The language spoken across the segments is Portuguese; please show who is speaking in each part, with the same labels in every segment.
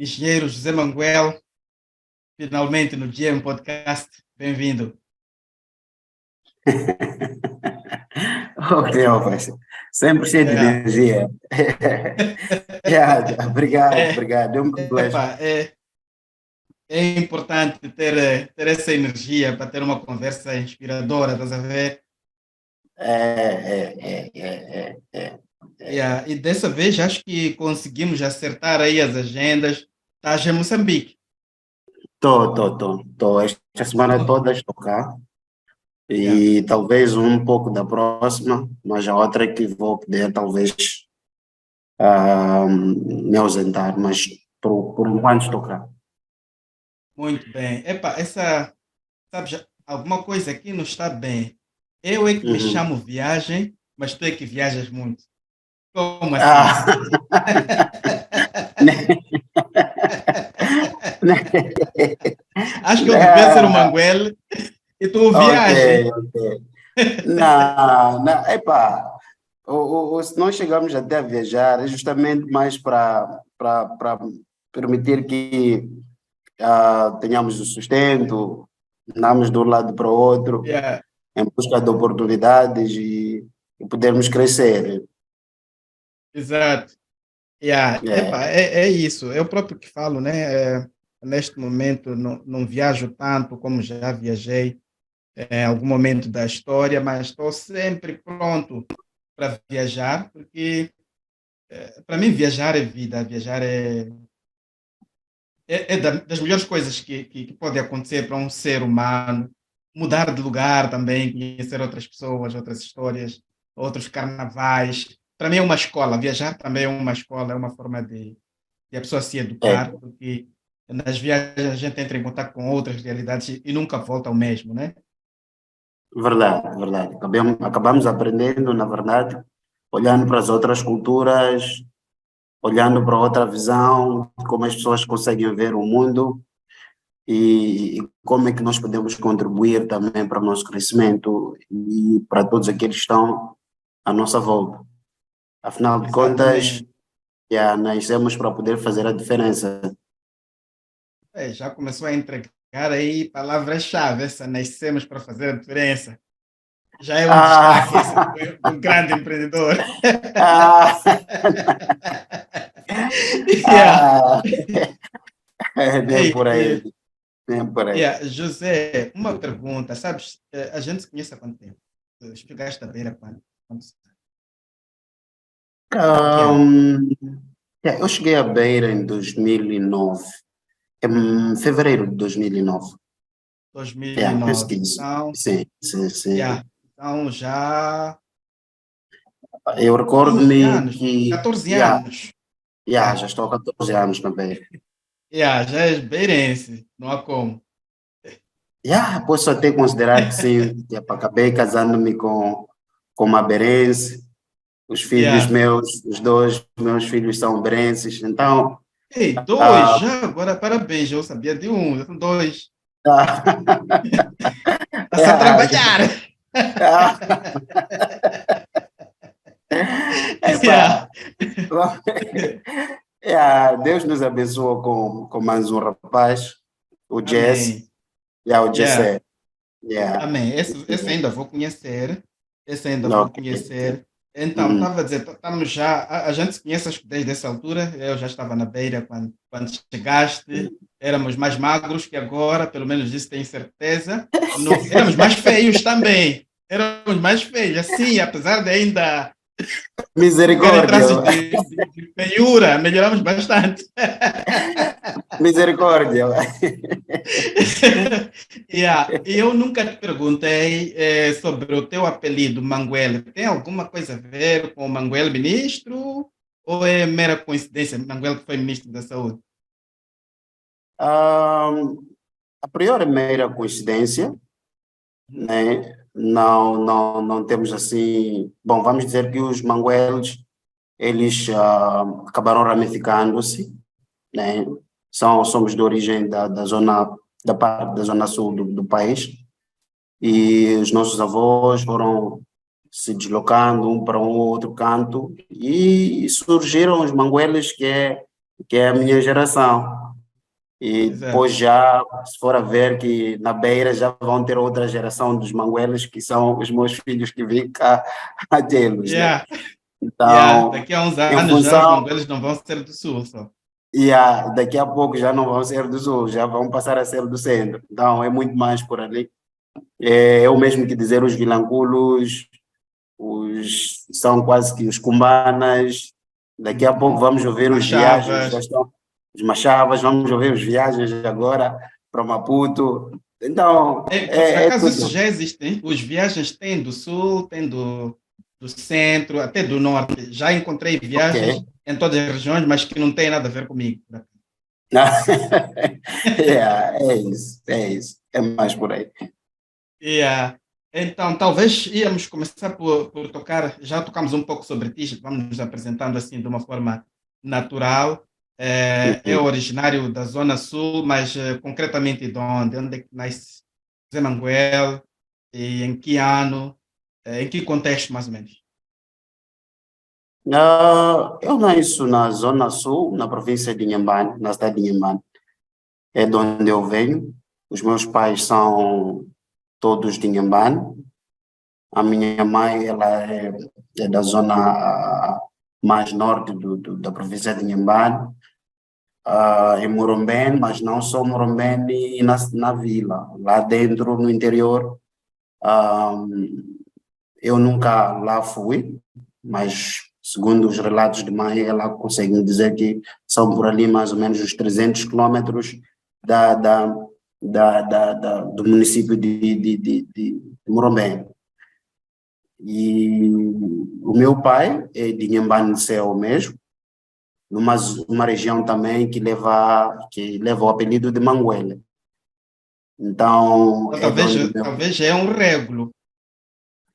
Speaker 1: engenheiro José Manuel, finalmente no GM Podcast. Bem-vindo.
Speaker 2: Ok, rapaz. Sempre cheio de
Speaker 1: É,
Speaker 2: energia. Obrigado. É um privilégio.
Speaker 1: epá, é importante ter essa energia para ter uma conversa inspiradora, estás a ver? E dessa vez acho que conseguimos acertar aí as agendas. Estás em Moçambique.
Speaker 2: Tô. Esta semana toda estou cá
Speaker 1: Yeah.
Speaker 2: e talvez um pouco da próxima, mas a outra é que vou poder talvez me ausentar, mas por enquanto estou cá.
Speaker 1: Muito bem. Epá, sabes, alguma coisa aqui não está bem. Eu é que me
Speaker 2: Uhum.
Speaker 1: chamo viagem, mas tu é que viajas muito. Como assim?
Speaker 2: Ah,
Speaker 1: Acho que eu devia ser o Manguel e tu
Speaker 2: ok,
Speaker 1: viagem.
Speaker 2: ok. Não, epá, se nós chegamos até a viajar, é justamente mais para permitir que tenhamos o sustento, andamos de um lado para o outro,
Speaker 1: Yeah,
Speaker 2: em busca de oportunidades e podermos crescer.
Speaker 1: exato. Yeah.
Speaker 2: É,
Speaker 1: Epá, é isso. Eu próprio que falo, né? Neste momento não viajo tanto como já viajei em algum momento da história, mas estou sempre pronto para viajar, porque para mim viajar é vida, viajar das melhores coisas que pode acontecer para um ser humano. Mudar de lugar também, conhecer outras pessoas, outras histórias, outros carnavais. Para mim é uma escola. Viajar também é uma escola, é uma forma de a pessoa se
Speaker 2: é
Speaker 1: educar, porque nas viagens a gente entra em contato com outras realidades e nunca volta ao mesmo, né?
Speaker 2: verdade. Acabamos aprendendo, na verdade, olhando para as outras culturas, olhando para outra visão, de como as pessoas conseguem ver o mundo e como é que nós podemos contribuir também para o nosso crescimento e para todos aqueles que estão à nossa volta. Afinal de contas,
Speaker 1: Exatamente.
Speaker 2: já nascemos para poder fazer a diferença.
Speaker 1: Já começou a entregar aí palavras-chave, essa nascemos para fazer a diferença. Já é um destaque esse
Speaker 2: Ah,
Speaker 1: do grande empreendedor.
Speaker 2: ah,
Speaker 1: Yeah.
Speaker 2: ah, nem
Speaker 1: Ei,
Speaker 2: por aí, nem por aí.
Speaker 1: yeah. José, uma pergunta, sabes? A gente se conhece há quanto tempo? Tu chegaste à beira quando? Em que ano?
Speaker 2: Ahm, eu cheguei à Beira em 2009, em fevereiro de 2009. Penso
Speaker 1: 2009.
Speaker 2: que isso.
Speaker 1: Então,
Speaker 2: Sim.
Speaker 1: yeah. Então já
Speaker 2: Eu
Speaker 1: 15
Speaker 2: recordo-me
Speaker 1: anos,
Speaker 2: que
Speaker 1: 14 anos.
Speaker 2: já
Speaker 1: Yeah.
Speaker 2: estou há 14 anos também.
Speaker 1: Yeah, já és beirense, não há como.
Speaker 2: Posso até considerar que sim, acabei casando-me com uma berense, os filhos
Speaker 1: Yeah.
Speaker 2: meus, os dois meus filhos são berenses, então,
Speaker 1: Ei, dois,
Speaker 2: ah,
Speaker 1: já agora parabéns, eu sabia de um, já são dois.
Speaker 2: ah,
Speaker 1: Está-se a trabalhar.
Speaker 2: ah,
Speaker 1: Yeah.
Speaker 2: epá, Deus nos abençoou com mais um rapaz, o Jess,
Speaker 1: Amém.
Speaker 2: o
Speaker 1: Yeah.
Speaker 2: Jessé, yeah,
Speaker 1: Amém. Esse ainda vou conhecer. Esse ainda vou
Speaker 2: ok,
Speaker 1: conhecer. Então,
Speaker 2: uhum.
Speaker 1: estava a dizer, estamos já. A gente se conhece acho que desde essa altura. Eu já estava na beira quando chegaste. Éramos mais magros que agora, pelo menos isso tenho certeza. Não, éramos mais feios também. Éramos mais feios, assim, apesar de ainda ficarem
Speaker 2: Misericórdia,
Speaker 1: traços de feiura, melhoramos bastante.
Speaker 2: misericórdia.
Speaker 1: Yeah. E eu nunca te perguntei sobre o teu apelido, Manguel. Tem alguma coisa a ver com o Manguel ministro? Ou é mera coincidência, Manguel que foi ministro da Saúde?
Speaker 2: Ah, a priori, mera coincidência,
Speaker 1: Uhum.
Speaker 2: né? Não temos assim. Bom, vamos dizer que os manguelos eles acabaram ramificando-se, né? Somos de origem da zona, da parte da zona sul do país e os nossos avós foram se deslocando um para um outro canto e surgiram os manguelos que é que é a minha geração. E
Speaker 1: Exato.
Speaker 2: depois já, se for a ver que na Beira já vão ter outra geração dos manguelos, que são os meus filhos que vêm cá a tê-los, né?
Speaker 1: Yeah, yeah.
Speaker 2: Então,
Speaker 1: Daqui a uns
Speaker 2: em
Speaker 1: anos já os
Speaker 2: função,
Speaker 1: mangueiros não vão ser do sul só.
Speaker 2: daqui a pouco já não vão ser do sul, já vão passar a ser do centro. Então, é muito mais por ali. É o mesmo que dizer os vilanculos, são quase que os cumbanas. Daqui a pouco vamos ouvir os viagens, já
Speaker 1: Machavas.
Speaker 2: estão os machavas, vamos ouvir os viagens agora para Maputo. Então,
Speaker 1: Por
Speaker 2: é
Speaker 1: acaso isso
Speaker 2: tudo.
Speaker 1: já existe? Os viagens têm do sul, tem do centro, até do norte. Já encontrei
Speaker 2: Ok.
Speaker 1: viagens em todas as regiões, mas que não têm nada a ver comigo.
Speaker 2: É isso, é isso. É mais por aí.
Speaker 1: Yeah. Então, talvez íamos começar por tocar, já tocamos um pouco sobre ti, vamos nos apresentando assim de uma forma natural. É
Speaker 2: Uhum.
Speaker 1: originário da Zona Sul, mas concretamente de onde? Onde é que nasce Zé Manuel? E em que ano? Em que contexto, mais ou menos?
Speaker 2: Eu nasço na Zona Sul, na província de Inhambane, na cidade de Inhambane. É de onde eu venho. Os meus pais são todos de Inhambane. A minha mãe, é da zona mais norte da província de Inhambane, em Morombene, mas não só Morombene na vila. Lá dentro, no interior, ah, eu nunca lá fui, mas segundo os relatos de mãe, ela consegue me dizer que são por ali mais ou menos uns 300 quilômetros da, da, do município de Morombene. E o meu pai é de Inhambane mesmo, numa região também que leva o apelido de Manguele. Então,
Speaker 1: Ou
Speaker 2: é de onde
Speaker 1: talvez já é um régulo.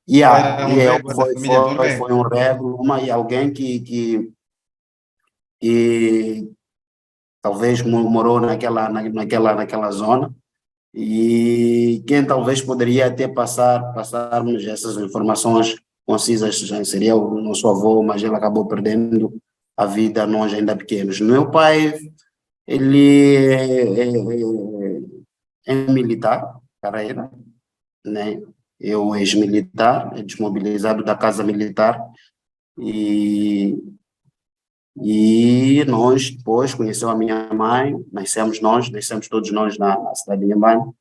Speaker 2: yeah,
Speaker 1: Era um
Speaker 2: e eu
Speaker 1: régulo da família de um
Speaker 2: foi
Speaker 1: régulo.
Speaker 2: um rego, e alguém que talvez morou naquela zona, e quem talvez poderia até passarmos essas informações concisas já seria o nosso avô, mas ele acabou perdendo a vida nós ainda pequenos. Meu pai, ele é militar, carreira, né? Eu ex-militar, é desmobilizado da casa militar, e nós depois conheceu a minha mãe, nascemos todos nós na cidade de Inhambane.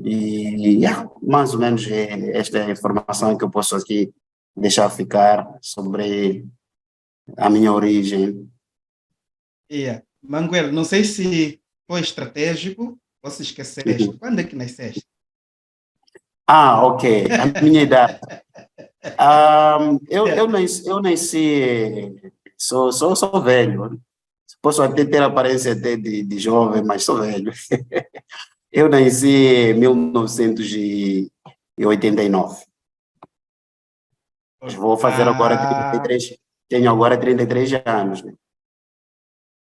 Speaker 2: E mais ou menos esta é a informação que eu posso aqui deixar ficar sobre a minha origem.
Speaker 1: Yeah. Manguel, não sei se foi estratégico ou se esqueceste.
Speaker 2: Uhum.
Speaker 1: Quando é que nasceste?
Speaker 2: Ok, a minha idade. Eu nasci, sou velho. Posso até ter aparência até de jovem, mas sou velho. Eu nasci em 1989. Vou fazer agora
Speaker 1: Ah,
Speaker 2: 33, tenho agora 33 anos, né?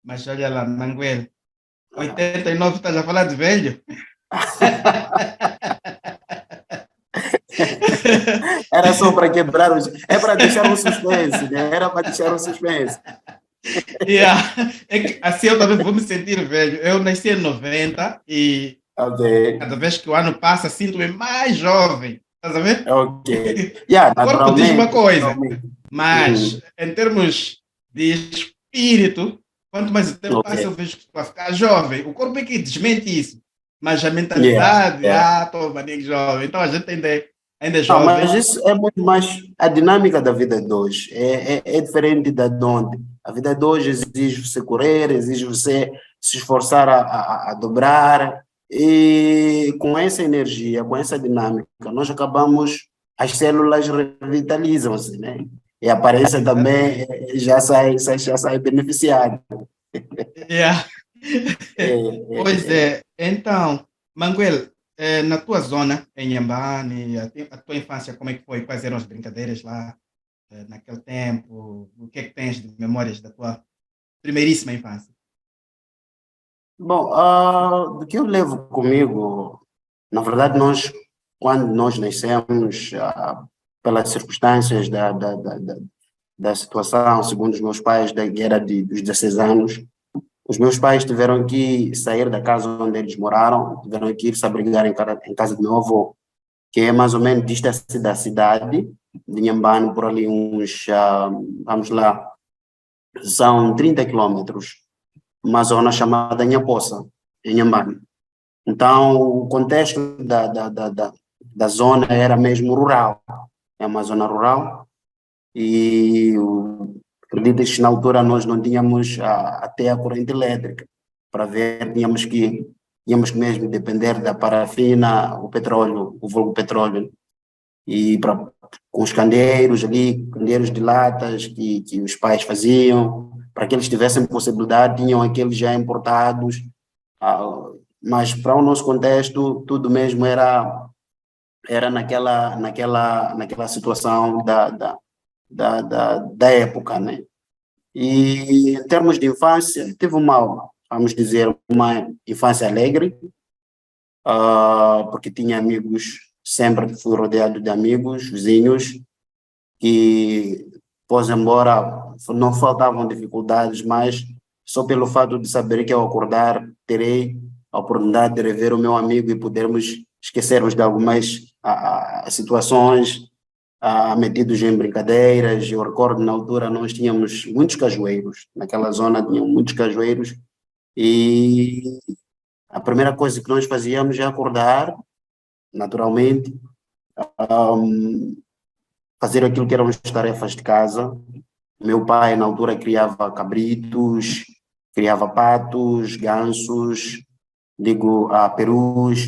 Speaker 1: mas olha lá, Manguel, 89 estás a falar de velho?
Speaker 2: Era só para quebrar os. É para deixar um suspense, né? Era para deixar um suspense.
Speaker 1: Yeah. É que assim eu também vou me sentir velho. Eu nasci em 90 e
Speaker 2: Ok,
Speaker 1: cada vez que o ano passa sinto-me mais jovem. Estás a ver?
Speaker 2: ok. Yeah,
Speaker 1: O corpo diz uma
Speaker 2: naturalmente,
Speaker 1: coisa,
Speaker 2: naturalmente.
Speaker 1: mas
Speaker 2: Uhum.
Speaker 1: em termos de espírito, quanto mais o tempo
Speaker 2: Ok.
Speaker 1: passa, eu vejo que tu vai ficar jovem. O corpo é que desmente isso. Mas a
Speaker 2: Yeah,
Speaker 1: mentalidade,
Speaker 2: yeah.
Speaker 1: estou maninho jovem. Então a gente ainda é
Speaker 2: Não, mas
Speaker 1: jovem.
Speaker 2: isso é muito mais a dinâmica da vida de hoje. É diferente da de ontem. A vida de hoje exige você correr, exige você se esforçar a dobrar. E com essa energia, com essa dinâmica, nós acabamos, as células revitalizam-se, né? E a aparência também
Speaker 1: Exatamente.
Speaker 2: já sai beneficiada.
Speaker 1: Yeah. Pois
Speaker 2: É,
Speaker 1: é. Então, Manguel, na tua zona, em Yambane, a tua infância, como é que foi? Quais eram as brincadeiras lá naquele tempo? O que é que tens de memórias da tua primeiríssima infância?
Speaker 2: Bom, do que eu levo comigo, na verdade, quando nós nascemos, pelas circunstâncias da situação, segundo os meus pais, da guerra dos 16 anos. Os meus pais tiveram que sair da casa onde eles moraram, tiveram que ir se abrigar em casa do meu avô, que é mais ou menos distância da cidade de Inhambane, por ali uns, vamos lá, são 30 quilômetros, uma zona chamada Inhapoça, em Inhambane. Então, o contexto da zona era mesmo rural, é uma zona rural, e acredito que na altura nós não tínhamos até a corrente elétrica, para ver, tínhamos que mesmo depender da parafina, o petróleo, o vulgo petróleo, e com os candeeiros ali, candeeiros de latas que os pais faziam, para que eles tivessem possibilidade, tinham aqueles já importados, mas para o nosso contexto, tudo mesmo era naquela situação da época, né? E em termos de infância, tive vamos dizer, uma infância alegre, porque tinha amigos, sempre fui rodeado de amigos, vizinhos, que, pois, embora não faltavam dificuldades, mas só pelo fato de saber que ao acordar terei a oportunidade de rever o meu amigo e podermos esquecermos de algumas situações, metidos em brincadeiras. Eu recordo, na altura, nós tínhamos muitos cajueiros, naquela zona tinham muitos cajueiros, e a primeira coisa que nós fazíamos é acordar, naturalmente, fazer aquilo que eram as tarefas de casa. Meu pai, na altura, criava cabritos, criava patos, gansos, perus,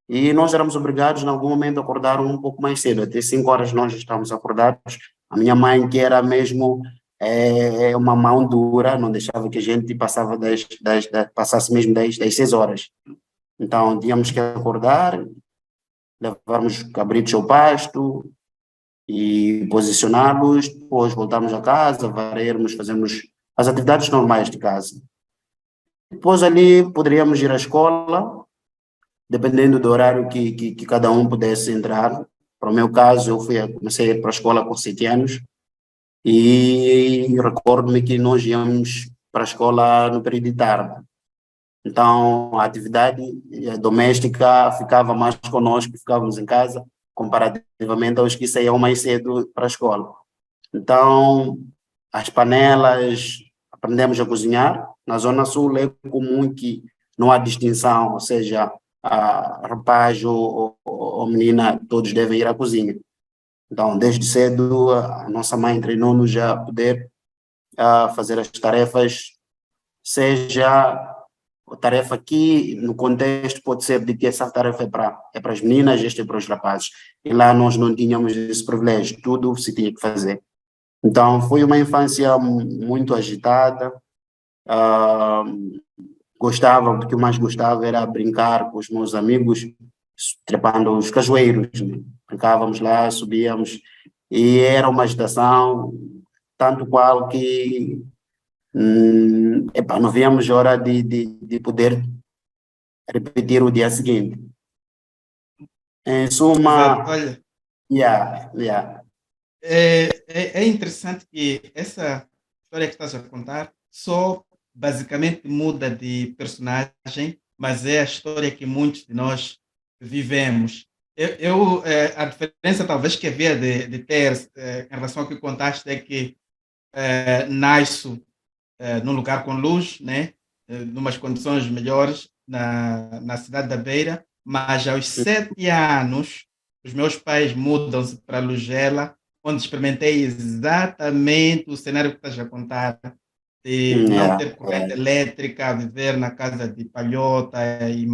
Speaker 2: e nós éramos obrigados, em algum momento, a acordar um pouco mais cedo, até 5 horas nós já estávamos acordados. A minha mãe, que era mesmo uma mão dura, não deixava que a gente passasse mesmo das 6 horas. Então, tínhamos que acordar, levarmos cabritos ao pasto e posicioná-los, depois voltarmos a casa, varrermos, fazermos as atividades normais de casa. Depois ali poderíamos ir à escola, dependendo do horário que cada um pudesse entrar. Para o meu caso, comecei a ir para a escola com 7 anos, e recordo-me que nós íamos para a escola no período de tarde. Então, a atividade doméstica ficava mais conosco, ficávamos em casa, comparativamente aos que saíam mais cedo para a escola. Então, as panelas, aprendemos a cozinhar. Na Zona Sul é comum que não há distinção, ou seja, rapaz ou menina, todos devem ir à cozinha. Então, desde cedo, a nossa mãe treinou-nos a poder fazer as tarefas, seja a tarefa aqui, no contexto, pode ser de que essa tarefa é para as meninas, esta é para os rapazes. E lá nós não tínhamos esse privilégio, tudo se tinha que fazer. Então, foi uma infância muito agitada. O que eu mais gostava era brincar com os meus amigos, trepando os cajueiros, né? Brincávamos lá, subíamos, e era uma agitação, tanto qual que não víamos hora de poder repetir o dia seguinte. Em
Speaker 1: Exato.
Speaker 2: suma,
Speaker 1: Olha,
Speaker 2: yeah.
Speaker 1: é interessante que essa história que estás a contar só basicamente muda de personagem, mas é a história que muitos de nós vivemos. A diferença talvez que havia de ter em relação ao que contaste é que nasço num lugar com luz, né? Numas condições melhores na cidade da Beira, mas aos 7 anos os meus pais mudam-se para Lugela, onde experimentei exatamente o cenário que estás a contar, de não ter corrente elétrica, viver na casa de palhota, e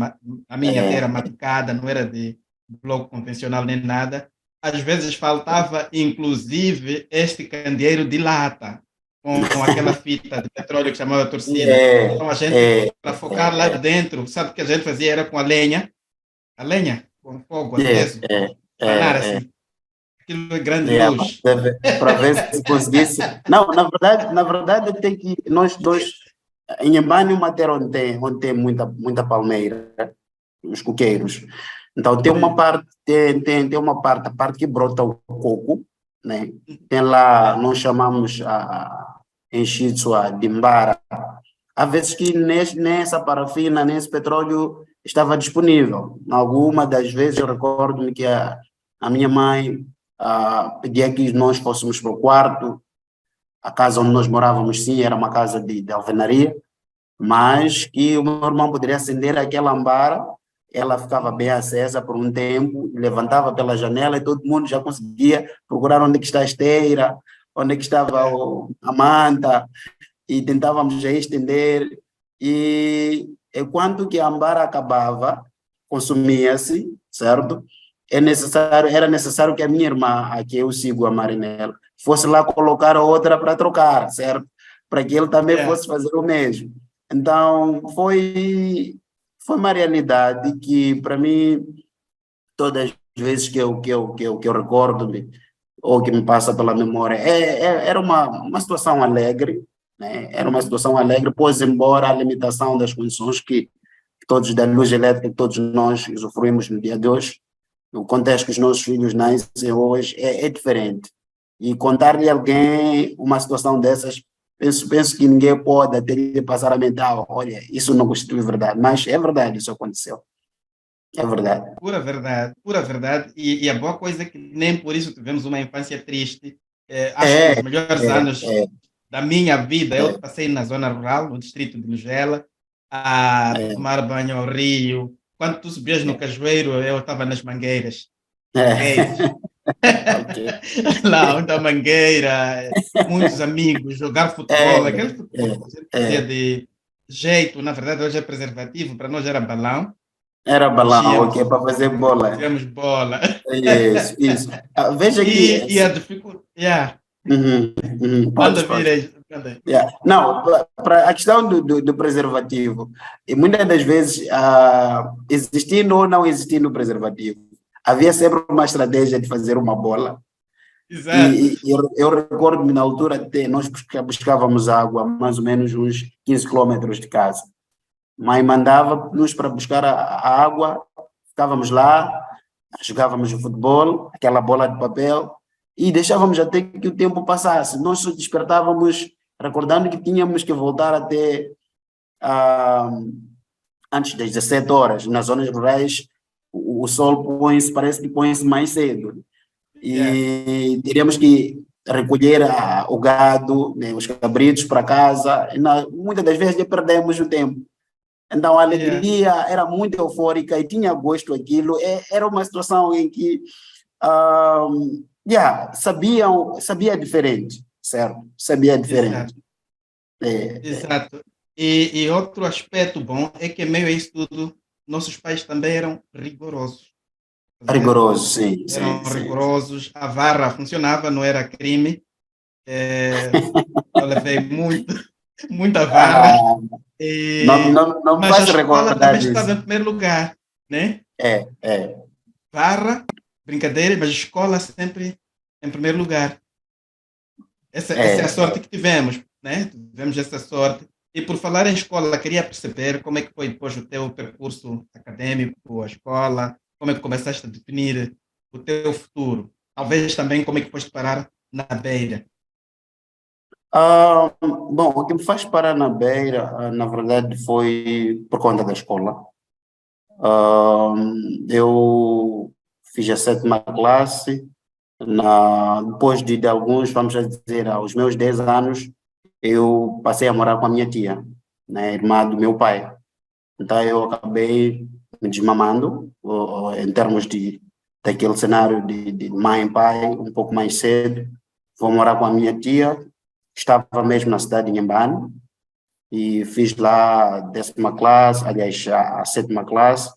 Speaker 1: a minha até era maticada, não era de bloco convencional nem nada. Às vezes faltava, inclusive, este candeeiro de lata, com aquela fita de petróleo que chamava torcida. Então a gente, para focar lá de dentro, sabe o que a gente fazia? Era com a lenha com fogo aceso, panar assim. Aquilo é grande luz.
Speaker 2: Para ver se conseguisse. Não, na verdade tem que nós dois em Inhambane, uma terra onde tem muita palmeira, os coqueiros. Então tem uma parte, a parte que brota o coco, né? Tem lá, nós chamamos em Shitsua de Mbara. Há vezes que nessa parafina, nesse petróleo, estava disponível. Alguma das vezes eu recordo-me que a minha mãe pedia que nós fôssemos para o quarto. A casa onde nós morávamos, sim, era uma casa de alvenaria, mas que o meu irmão poderia acender aquela ambara, ela ficava bem acesa por um tempo, levantava pela janela e todo mundo já conseguia procurar onde é que está a esteira, onde é que estava
Speaker 1: Yeah.
Speaker 2: a manta, e tentávamos já estender, e enquanto que a ambara acabava, consumia-se, certo? Era necessário que a minha irmã, a que eu sigo, a Marinela, fosse lá colocar outra para trocar, certo? Para que ele também
Speaker 1: Yeah.
Speaker 2: fosse fazer o mesmo. Então, foi uma realidade que, para mim, todas as vezes que eu recordo-me, ou que me passa pela memória, era uma situação alegre, né? Era uma situação alegre, pois, embora a limitação das condições que todos, da luz elétrica, que todos nós usufruímos no dia de hoje, o contexto que os nossos filhos nascem hoje é diferente. E contar-lhe a alguém uma situação dessas, penso que ninguém pode até lhe passar a mental, olha, isso não constitui verdade, mas é verdade, isso aconteceu. É verdade.
Speaker 1: Pura verdade, pura verdade. E a boa coisa é que nem por isso tivemos uma infância triste. Acho que
Speaker 2: É,
Speaker 1: os melhores
Speaker 2: é,
Speaker 1: anos
Speaker 2: é,
Speaker 1: da minha vida eu
Speaker 2: é,
Speaker 1: passei na zona rural, no distrito de Nigela, a
Speaker 2: é,
Speaker 1: tomar banho ao rio. Quando tu subias no
Speaker 2: é,
Speaker 1: cajueiro, eu estava nas mangueiras. Mangueiras.
Speaker 2: é. Ok.
Speaker 1: Lá, muita mangueira, muitos amigos, jogar
Speaker 2: É,
Speaker 1: futebol, aquele futebol que a gente fazia
Speaker 2: é.
Speaker 1: de jeito, na verdade hoje é preservativo, para nós era balão,
Speaker 2: Era balão, ok,
Speaker 1: enchíamos,
Speaker 2: para fazer bola.
Speaker 1: fazíamos bola.
Speaker 2: Isso, isso. Veja que.
Speaker 1: E a dificuldade. Yeah.
Speaker 2: Uhum, uhum.
Speaker 1: Manda
Speaker 2: Podes,
Speaker 1: vir
Speaker 2: podes.
Speaker 1: aí. Manda aí.
Speaker 2: Yeah. Não, para a questão do preservativo, e muitas das vezes, existindo ou não existindo preservativo, havia sempre uma estratégia de fazer uma bola.
Speaker 1: Exato.
Speaker 2: Eu recordo-me na altura, até nós buscávamos água, mais ou menos uns 15 quilômetros de casa. Mãe mandava-nos para buscar a água, ficávamos lá, jogávamos futebol, aquela bola de papel, e deixávamos até que o tempo passasse. Nós só despertávamos recordando que tínhamos que voltar até ah, antes das 17 horas. Nas zonas rurais, o sol põe-se, parece que põe-se mais cedo.
Speaker 1: Yeah.
Speaker 2: E teríamos que recolher o gado, né, os cabritos para casa. E muitas das vezes perdemos o tempo. Então, a
Speaker 1: Yeah.
Speaker 2: alegria era muito eufórica e tinha gosto aquilo. Era uma situação em que sabia diferente, certo? Sabia diferente.
Speaker 1: Exato.
Speaker 2: É,
Speaker 1: Exato. E outro aspecto bom é que, em meio a isso tudo, nossos pais também eram rigorosos. Estás a ver?
Speaker 2: rigoroso, sim,
Speaker 1: Eram
Speaker 2: sim, sim.
Speaker 1: rigorosos, a varra funcionava, não era crime. Eu levei muita varra,
Speaker 2: Ah, não me
Speaker 1: mas a
Speaker 2: faz
Speaker 1: escola
Speaker 2: recordar
Speaker 1: também estava
Speaker 2: disso.
Speaker 1: em primeiro lugar, né?
Speaker 2: É.
Speaker 1: Varra, brincadeira, mas a escola sempre em primeiro lugar. Essa é a sorte
Speaker 2: É.
Speaker 1: que tivemos, né? Tivemos essa sorte. E por falar em escola, queria perceber como é que foi depois o teu percurso acadêmico, a escola, como é que começaste a definir o teu futuro. Talvez também como é que foste parar na Beira.
Speaker 2: Bom, o que me faz parar na Beira, na verdade, foi por conta da escola. Eu fiz a sétima classe, depois de alguns, vamos dizer, aos meus 10 anos, eu passei a morar com a minha tia, né, irmã do meu pai. Então eu acabei me desmamando, em termos daquele cenário de mãe e pai, um pouco mais cedo. Vou morar com a minha tia, estava mesmo na cidade de Inhambane, e fiz lá a 10ª classe, aliás, a sétima classe.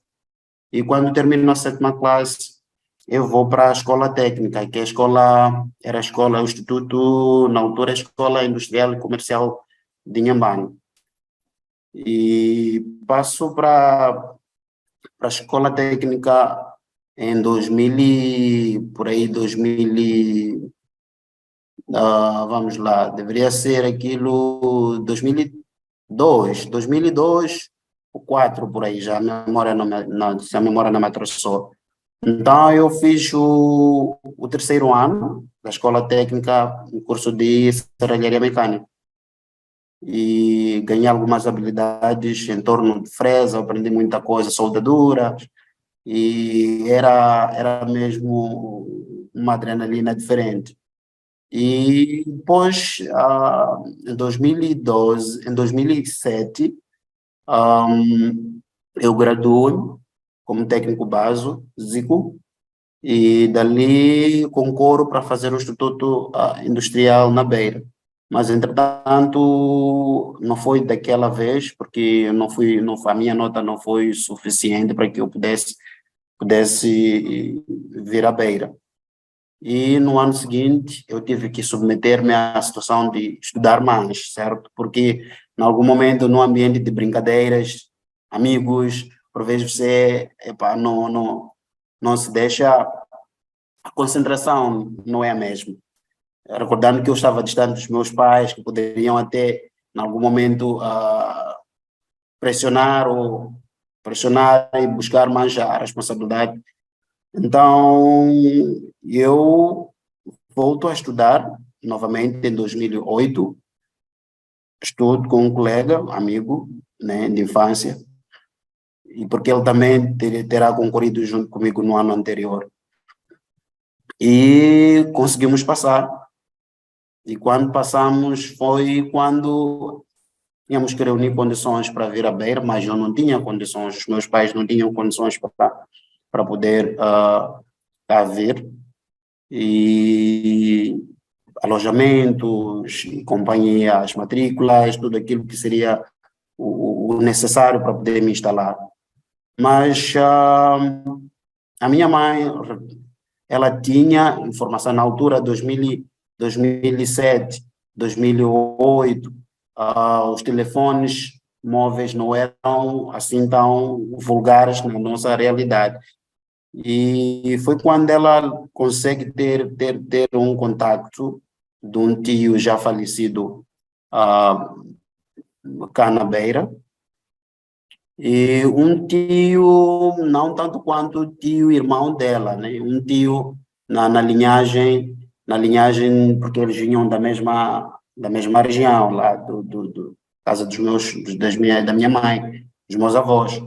Speaker 2: E quando termino a sétima classe, eu vou para a escola técnica, que era a escola, o Instituto, na altura, a Escola Industrial e Comercial de Inhambane. E passo para a escola técnica em 2000, por aí 2000, vamos lá, deveria ser aquilo 2002 ou 2004 por aí, já a memória não, se a memória não me atravessou. Então, eu fiz o terceiro ano da escola técnica, no curso de serralharia mecânica. E ganhei algumas habilidades em torno de fresa, aprendi muita coisa, soldadura, e era mesmo uma adrenalina diferente. E depois, em 2012, em 2007, eu graduei como técnico básico e dali concorro para fazer o Instituto Industrial na Beira. Mas, entretanto, não foi daquela vez, porque a minha nota não foi suficiente para que eu pudesse vir à Beira. E no ano seguinte eu tive que submeter-me à situação de estudar mais, certo? Porque em algum momento no ambiente de brincadeiras, amigos, por vezes você, não se deixa, a concentração não é a mesma. Recordando que eu estava distante dos meus pais, que poderiam até em algum momento pressionar ou pressionar e buscar mais a responsabilidade. Então eu volto a estudar novamente em 2008. Estudo com um colega, amigo, né, de infância, e porque ele também terá concorrido junto comigo no ano anterior. E conseguimos passar. E quando passamos foi quando tínhamos que reunir condições para vir a Beira, mas eu não tinha condições, os meus pais não tinham condições para poder vir. E alojamentos, companhia, as matrículas, tudo aquilo que seria o necessário para poder me instalar. Mas a minha mãe, ela tinha informação na altura, 2007, 2008, os telefones móveis não eram assim tão vulgares na nossa realidade. E foi quando ela consegue ter um contato de um tio já falecido cá na Beira, e um tio, não tanto quanto o tio irmão dela, né? Um tio na linhagem, porque eles vinham da mesma região, lá do casa da minha mãe, dos meus avós.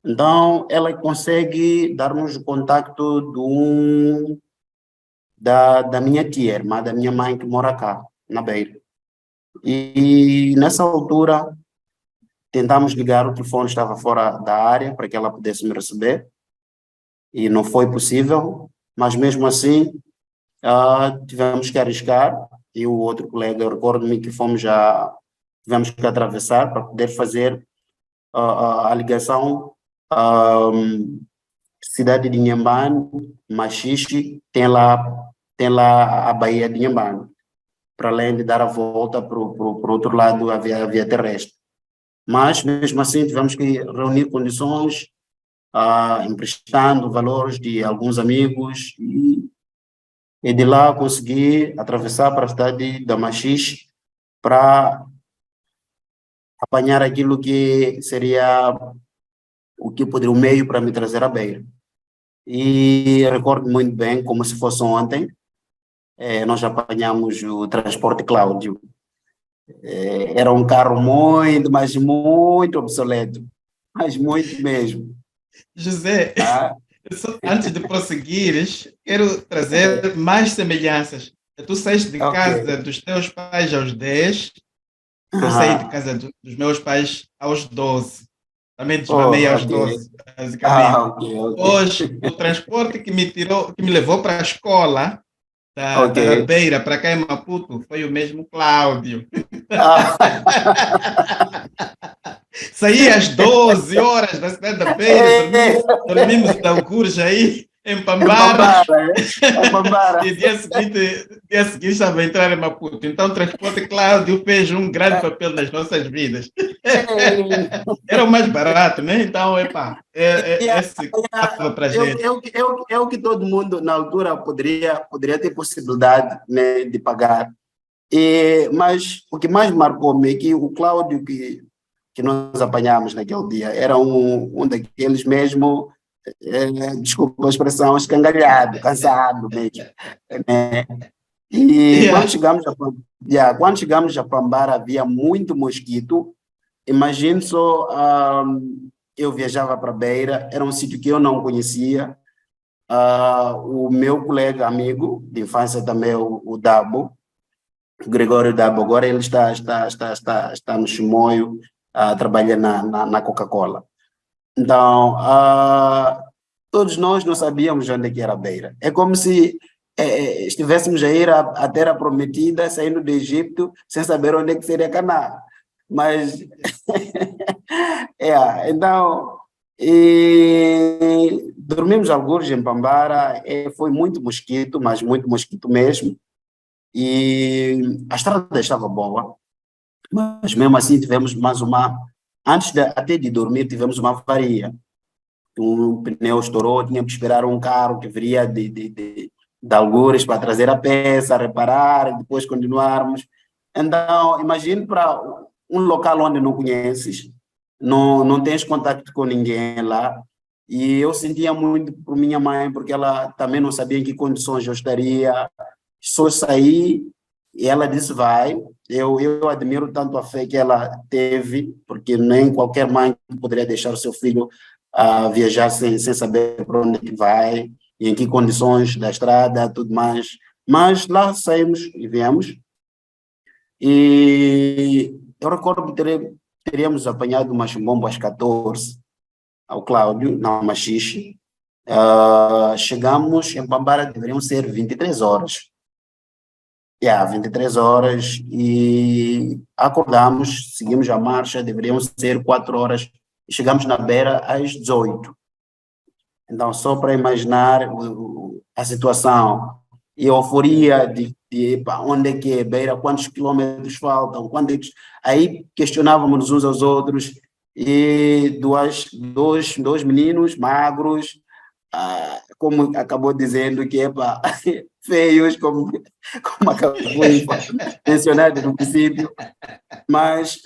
Speaker 2: Então, ela consegue dar-nos o contacto da minha tia, irmã da minha mãe, que mora cá, na Beira. E nessa altura, tentamos ligar, o telefone estava fora da área para que ela pudesse me receber, e não foi possível, mas mesmo assim, tivemos que arriscar, e o outro colega, eu recordo-me que tivemos que atravessar para poder fazer a ligação. Cidade de Inhambane, Machixe, tem lá a Baía de Inhambane, para além de dar a volta para o outro lado, a via terrestre. Mas, mesmo assim, tivemos que reunir condições, emprestando valores de alguns amigos, e de lá consegui atravessar para a cidade da Machixe para apanhar aquilo que seria o meio para me trazer à Beira. E recordo muito bem, como se fosse ontem, nós apanhamos o transporte Cláudio. Era um carro muito, mas muito obsoleto, mas muito mesmo.
Speaker 1: José,
Speaker 2: Ah,
Speaker 1: antes de prosseguires, quero trazer mais semelhanças. Tu saíste de
Speaker 2: ok.
Speaker 1: casa dos teus pais aos 10, eu saí de
Speaker 2: Aham.
Speaker 1: casa dos meus pais aos 12. Também desmamei
Speaker 2: Oh,
Speaker 1: aos
Speaker 2: ok.
Speaker 1: 12, basicamente.
Speaker 2: Ok, ok.
Speaker 1: Hoje, o transporte que me levou para a escola
Speaker 2: Ok.
Speaker 1: da Beira para cá em Maputo foi o mesmo Cláudio.
Speaker 2: Ah,
Speaker 1: Saí às 12 horas da cidade da Beira, dormimos algures aí em
Speaker 2: é
Speaker 1: Pambara.
Speaker 2: Pambara, né? É Pambara.
Speaker 1: E dia seguinte estava a entrar em Maputo. Então, o transporte Cláudio fez um grande papel nas nossas vidas.
Speaker 2: Ei,
Speaker 1: Era o mais barato, né? Então,
Speaker 2: yeah,
Speaker 1: esse
Speaker 2: yeah.
Speaker 1: dava para gente.
Speaker 2: É o que todo mundo na altura poderia ter possibilidade, né, de pagar. Mas o que mais marcou-me é que o Cláudio que nós apanhamos naquele dia era um daqueles mesmo, desculpa a expressão, escangalhado, cansado mesmo, né? E
Speaker 1: Yeah.
Speaker 2: quando chegamos a Pambara havia muito mosquito. Imagine só, eu viajava para Beira, era um sítio que eu não conhecia. O meu colega, amigo de infância também, o Dabo, o Gregório Dabo, agora ele está no Chimoio, trabalha na Coca-Cola. Então, todos nós não sabíamos onde é que era a Beira. É como se estivéssemos a ir à Terra Prometida, saindo do Egito, sem saber onde é que seria Canaã. Mas, então, dormimos alguns em Pambara, foi muito mosquito, mas muito mosquito mesmo, e a estrada estava boa, mas mesmo assim tivemos mais antes até de dormir, tivemos uma avaria. Um pneu estourou, tínhamos que esperar um carro que viria de algures para trazer a peça, reparar, e depois continuarmos. Então, imagine para um local onde não conheces, não tens contato com ninguém lá, e eu sentia muito por minha mãe, porque ela também não sabia em que condições eu estaria, só saí, e ela disse, vai, eu admiro tanto a fé que ela teve, porque nem qualquer mãe poderia deixar o seu filho viajar sem saber para onde que vai, e em que condições da estrada, tudo mais. Mas lá saímos e viemos, e eu recordo que teríamos apanhado uma chumbombo às 14, ao Cláudio, na Machixe. Chegamos em Bambara, deveriam ser 23 horas. 23 horas e acordamos, seguimos a marcha, deveriam ser 4 horas e chegamos na Beira às 18. Então, só para imaginar a situação e a euforia de pá, onde é que é Beira, quantos quilômetros faltam, aí questionávamos uns aos outros e dois meninos magros, como acabou dizendo que é pá, feios, como acabou de mencionar no princípio, mas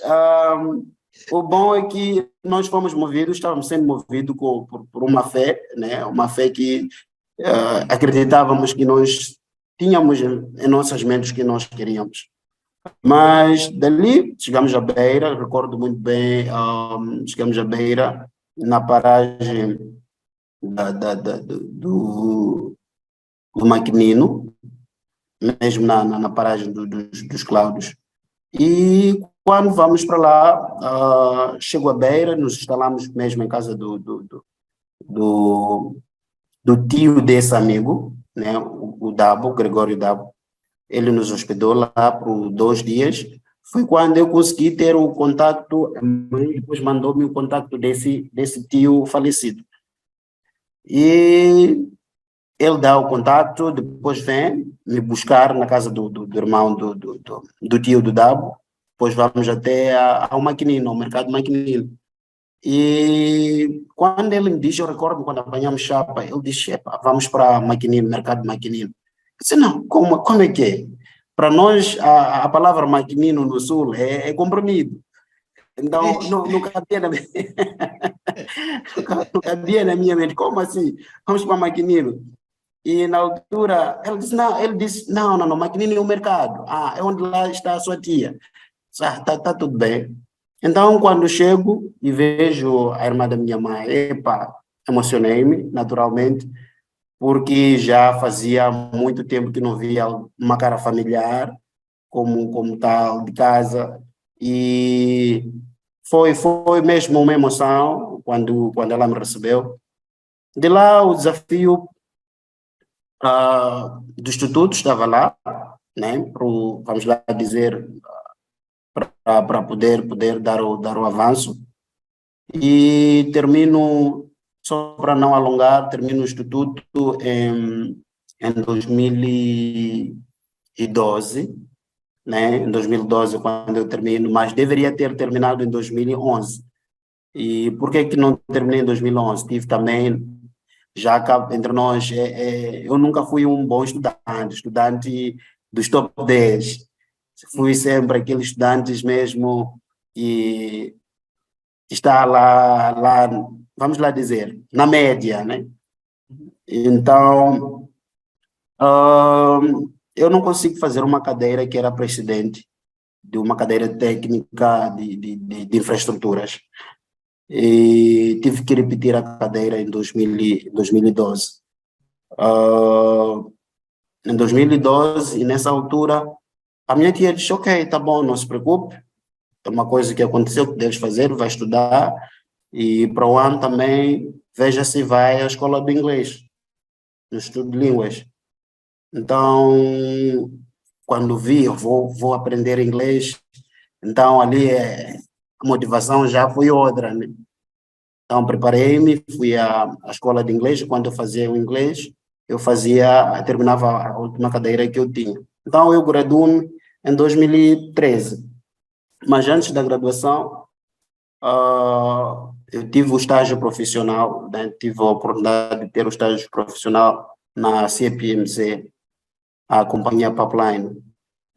Speaker 2: o bom é que nós fomos movidos, estávamos sendo movidos por uma fé, né? Uma fé que acreditávamos que nós tínhamos em nossas mentes o que nós queríamos. Mas dali chegamos à Beira, recordo muito bem, chegamos à Beira, na paragem do Maquinino, mesmo na paragem dos Cláudios. E quando vamos para lá, chego à Beira, nos instalamos mesmo em casa do, do tio desse amigo, né, o Dabo, o Gregório Dabo. Ele nos hospedou lá por 2 dias. Foi quando eu consegui ter o contacto, a mãe depois mandou-me o contacto desse tio falecido. E ele dá o contato, depois vem me buscar na casa do irmão do tio do Dabo, depois vamos até ao Maquinino, ao mercado Maquinino. E quando ele me diz, eu recordo quando apanhamos chapa, ele disse, vamos para Maquinino, mercado Maquinino. Eu disse, não, como é que é? Para nós, a palavra Maquinino no Sul é comprimido. Então, não cabia na minha... não cabia na minha mente, como assim? Vamos para Maquinino. E na altura, ele disse, não, Maquinino é o mercado. É onde lá está a sua tia. Tá tudo bem. Então, quando chego e vejo a irmã da minha mãe, emocionei-me, naturalmente, porque já fazia muito tempo que não via uma cara familiar, como tal, de casa. E foi mesmo uma emoção quando ela me recebeu. De lá, o desafio do Instituto estava lá, né, vamos lá dizer, para poder dar o avanço. E termino, só para não alongar, termino o Instituto em 2012, né, em 2012 quando eu termino, mas deveria ter terminado em 2011. E por que não terminei em 2011? Tive também, já cá entre nós, eu nunca fui um bom estudante dos top 10. Fui sempre aqueles estudantes mesmo e está lá, vamos lá dizer, na média, né? Então, eu não consigo fazer uma cadeira que era presidente de uma cadeira técnica de infraestruturas. E tive que repetir a cadeira em 2012. Em 2012, e nessa altura, a minha tia disse, ok, tá bom, não se preocupe, é uma coisa que aconteceu, que deves fazer, vai estudar, e para o ano também, veja se vai à escola do inglês, no estudo de línguas. Então, quando vi, eu vou aprender inglês, então ali a motivação já foi outra, né? Então, preparei-me, fui à escola de inglês, e quando eu fazia o inglês, terminava a última cadeira que eu tinha. Então, eu graduo-me em 2013. Mas antes da graduação, eu tive o estágio profissional, né? Tive a oportunidade de ter o estágio profissional na CPMC, a Companhia Pipeline,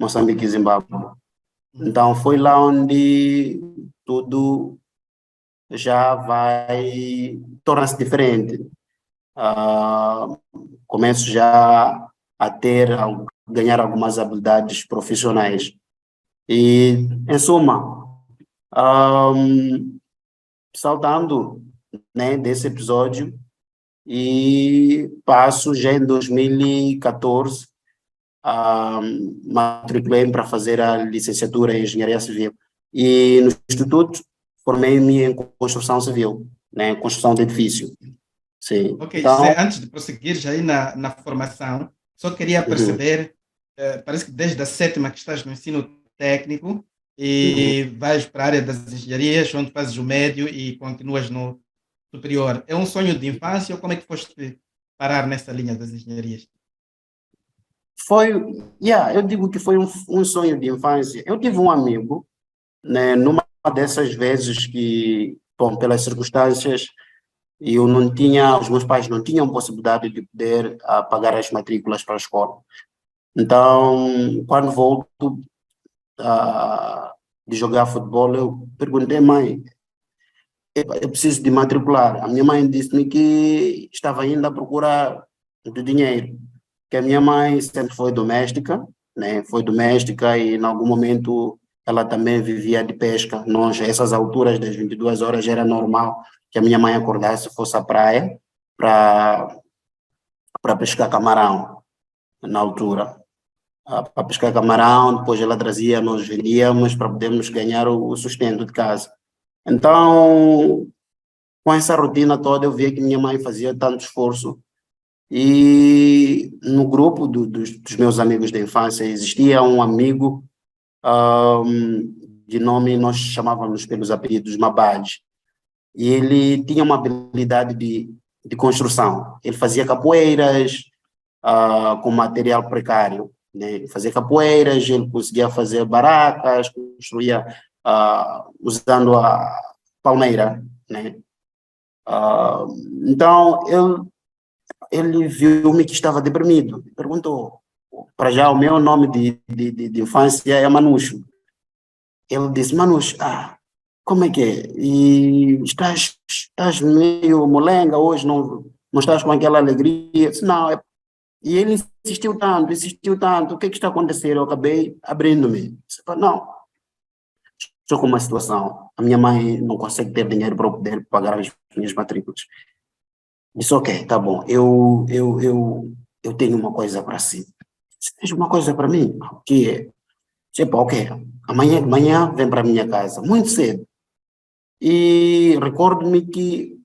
Speaker 2: Moçambique e Zimbábue. Então, foi lá onde tudo já vai, torna-se diferente. Começo já a ganhar algumas habilidades profissionais. E, em suma, saltando, né, desse episódio, e passo já em 2014, matriculei-me para fazer a licenciatura em Engenharia Civil. E no Instituto formei-me em construção civil, né, construção de edifício. Sim.
Speaker 1: Ok, José,
Speaker 2: Então,
Speaker 1: antes de prosseguir já aí na formação, só queria
Speaker 2: uhum,
Speaker 1: perceber, parece que desde a sétima que estás no ensino técnico
Speaker 2: uhum.
Speaker 1: e vais para a área das engenharias, onde fazes o médio e continuas no superior. É um sonho de infância ou como é que foste parar nessa linha das engenharias?
Speaker 2: Foi, eu digo que foi um sonho de infância. Eu tive um amigo, né, numa dessas vezes que, bom, pelas circunstâncias, eu não tinha, os meus pais não tinham possibilidade de poder pagar as matrículas para a escola. Então, quando volto de jogar futebol, eu perguntei, mãe, eu preciso de matricular. A minha mãe disse-me que estava ainda a procurar do dinheiro, que a minha mãe sempre foi doméstica, né? Foi doméstica e em algum momento ela também vivia de pesca. Nós, a essas alturas das 22 horas, era normal que a minha mãe acordasse e fosse à praia para pescar camarão, na altura. Para pescar camarão, depois ela trazia, nós vendíamos para podermos ganhar o sustento de casa. Então, com essa rotina toda, eu via que minha mãe fazia tanto esforço. E no grupo dos meus amigos da infância existia um amigo de nome, nós chamávamos pelos apelidos Mabad. E ele tinha uma habilidade de construção. Ele fazia capoeiras com material precário. Né? Ele fazia capoeiras, ele conseguia fazer barracas, construía usando a palmeira. Né? Ah, então, ele viu-me que estava deprimido. Perguntou, para já, o meu nome de infância é Manucho. Ele disse, Manucho, como é que é? E estás meio molenga hoje, não estás com aquela alegria? Eu disse, não, e ele insistiu tanto, o que é que está acontecendo? Eu acabei abrindo-me. Disse, não, estou com uma situação, a minha mãe não consegue ter dinheiro para eu poder pagar as minhas matrículas. Disse, ok, tá bom, eu tenho uma coisa para si. Você tem uma coisa para mim? O que é? Tipo, ok, amanhã vem para a minha casa, muito cedo. E recordo-me que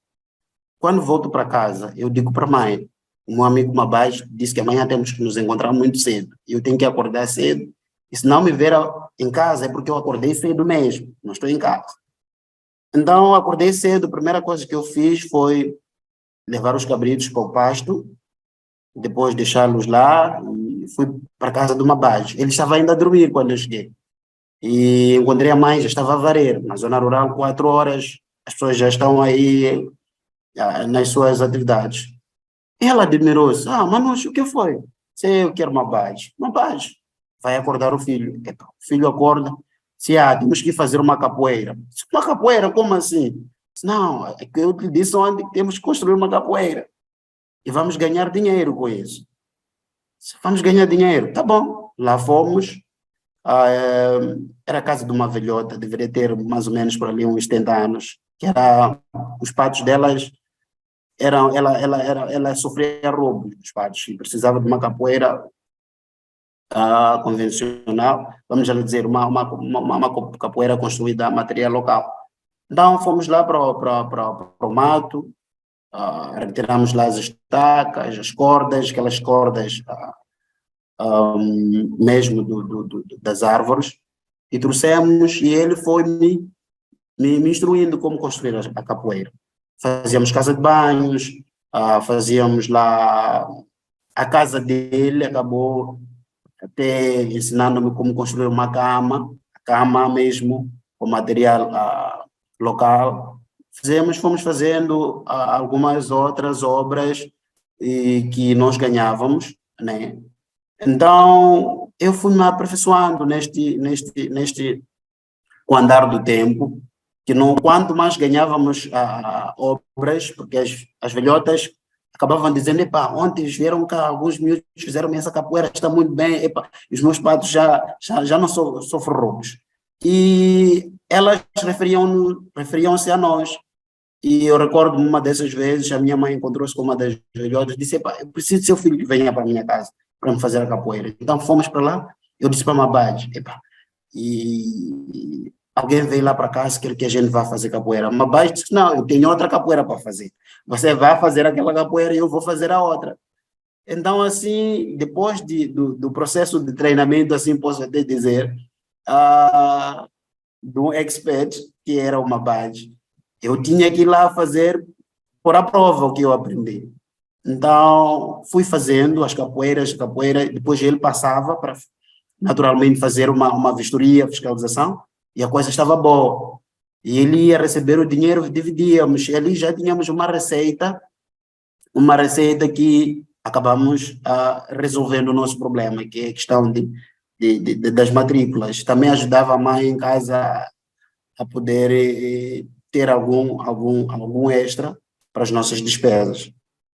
Speaker 2: quando volto para casa, eu digo para a mãe, o meu amigo Mabás disse que amanhã temos que nos encontrar muito cedo. E eu tenho que acordar cedo. E se não me ver em casa é porque eu acordei cedo mesmo, não estou em casa. Então, eu acordei cedo, a primeira coisa que eu fiz foi levar os cabritos para o pasto, depois deixá-los lá e fui para a casa de uma base. Ele estava ainda a dormir quando eu cheguei. E encontrei a mãe, já estava a varer. Na zona rural, 4 horas, as pessoas já estão aí nas suas atividades. E ela admirou-se. Manus, o que foi? Sei, eu quero uma base. Uma base. Vai acordar o filho. Epa, o filho acorda. Se temos que fazer uma capoeira. Uma capoeira, como assim? Não, é que eu te disse onde temos que construir uma capoeira. E vamos ganhar dinheiro com isso. Vamos ganhar dinheiro. Tá bom. Lá fomos. Era a casa de uma velhota, deveria ter mais ou menos por ali uns 70 anos, que era, os patos delas eram, ela sofria roubo dos patos e precisava de uma capoeira convencional, vamos já dizer, uma capoeira construída a material local. Então fomos lá para o mato, retiramos lá as estacas, as cordas, aquelas cordas mesmo das árvores, e trouxemos, e ele foi me instruindo como construir a capoeira. Fazíamos casa de banhos, fazíamos lá, a casa dele acabou até ensinando-me como construir uma cama, a cama mesmo, com material local. Fomos fazendo algumas outras obras que nós ganhávamos, né? Então, eu fui me aperfeiçoando com o andar do tempo, que não, quanto mais ganhávamos obras, porque as velhotas acabavam dizendo, epá, ontem vieram cá, alguns miúdos fizeram essa capoeira, está muito bem, epá, os meus patos já não sofrem roubos. E elas referiam-se a nós. E eu recordo uma dessas vezes, a minha mãe encontrou-se com uma das velhotas e disse, epá, eu preciso que seu filho venha para a minha casa para me fazer a capoeira. Então fomos para lá, eu disse para a Mabade, epá, e alguém veio lá para casa, quer que a gente vá fazer capoeira. A Mabade disse, não, eu tenho outra capoeira para fazer. Você vai fazer aquela capoeira e eu vou fazer a outra. Então, assim, depois do processo de treinamento, assim, posso até dizer, do expert, que era uma badge, eu tinha que ir lá fazer por a prova o que eu aprendi. Então, fui fazendo as capoeiras, depois ele passava para, naturalmente, fazer uma vistoria, fiscalização, e a coisa estava boa. E ele ia receber o dinheiro, dividíamos, e ali já tínhamos uma receita que acabamos resolvendo o nosso problema, que é a questão das matrículas. Também ajudava a mãe em casa a poder ter algum extra para as nossas despesas.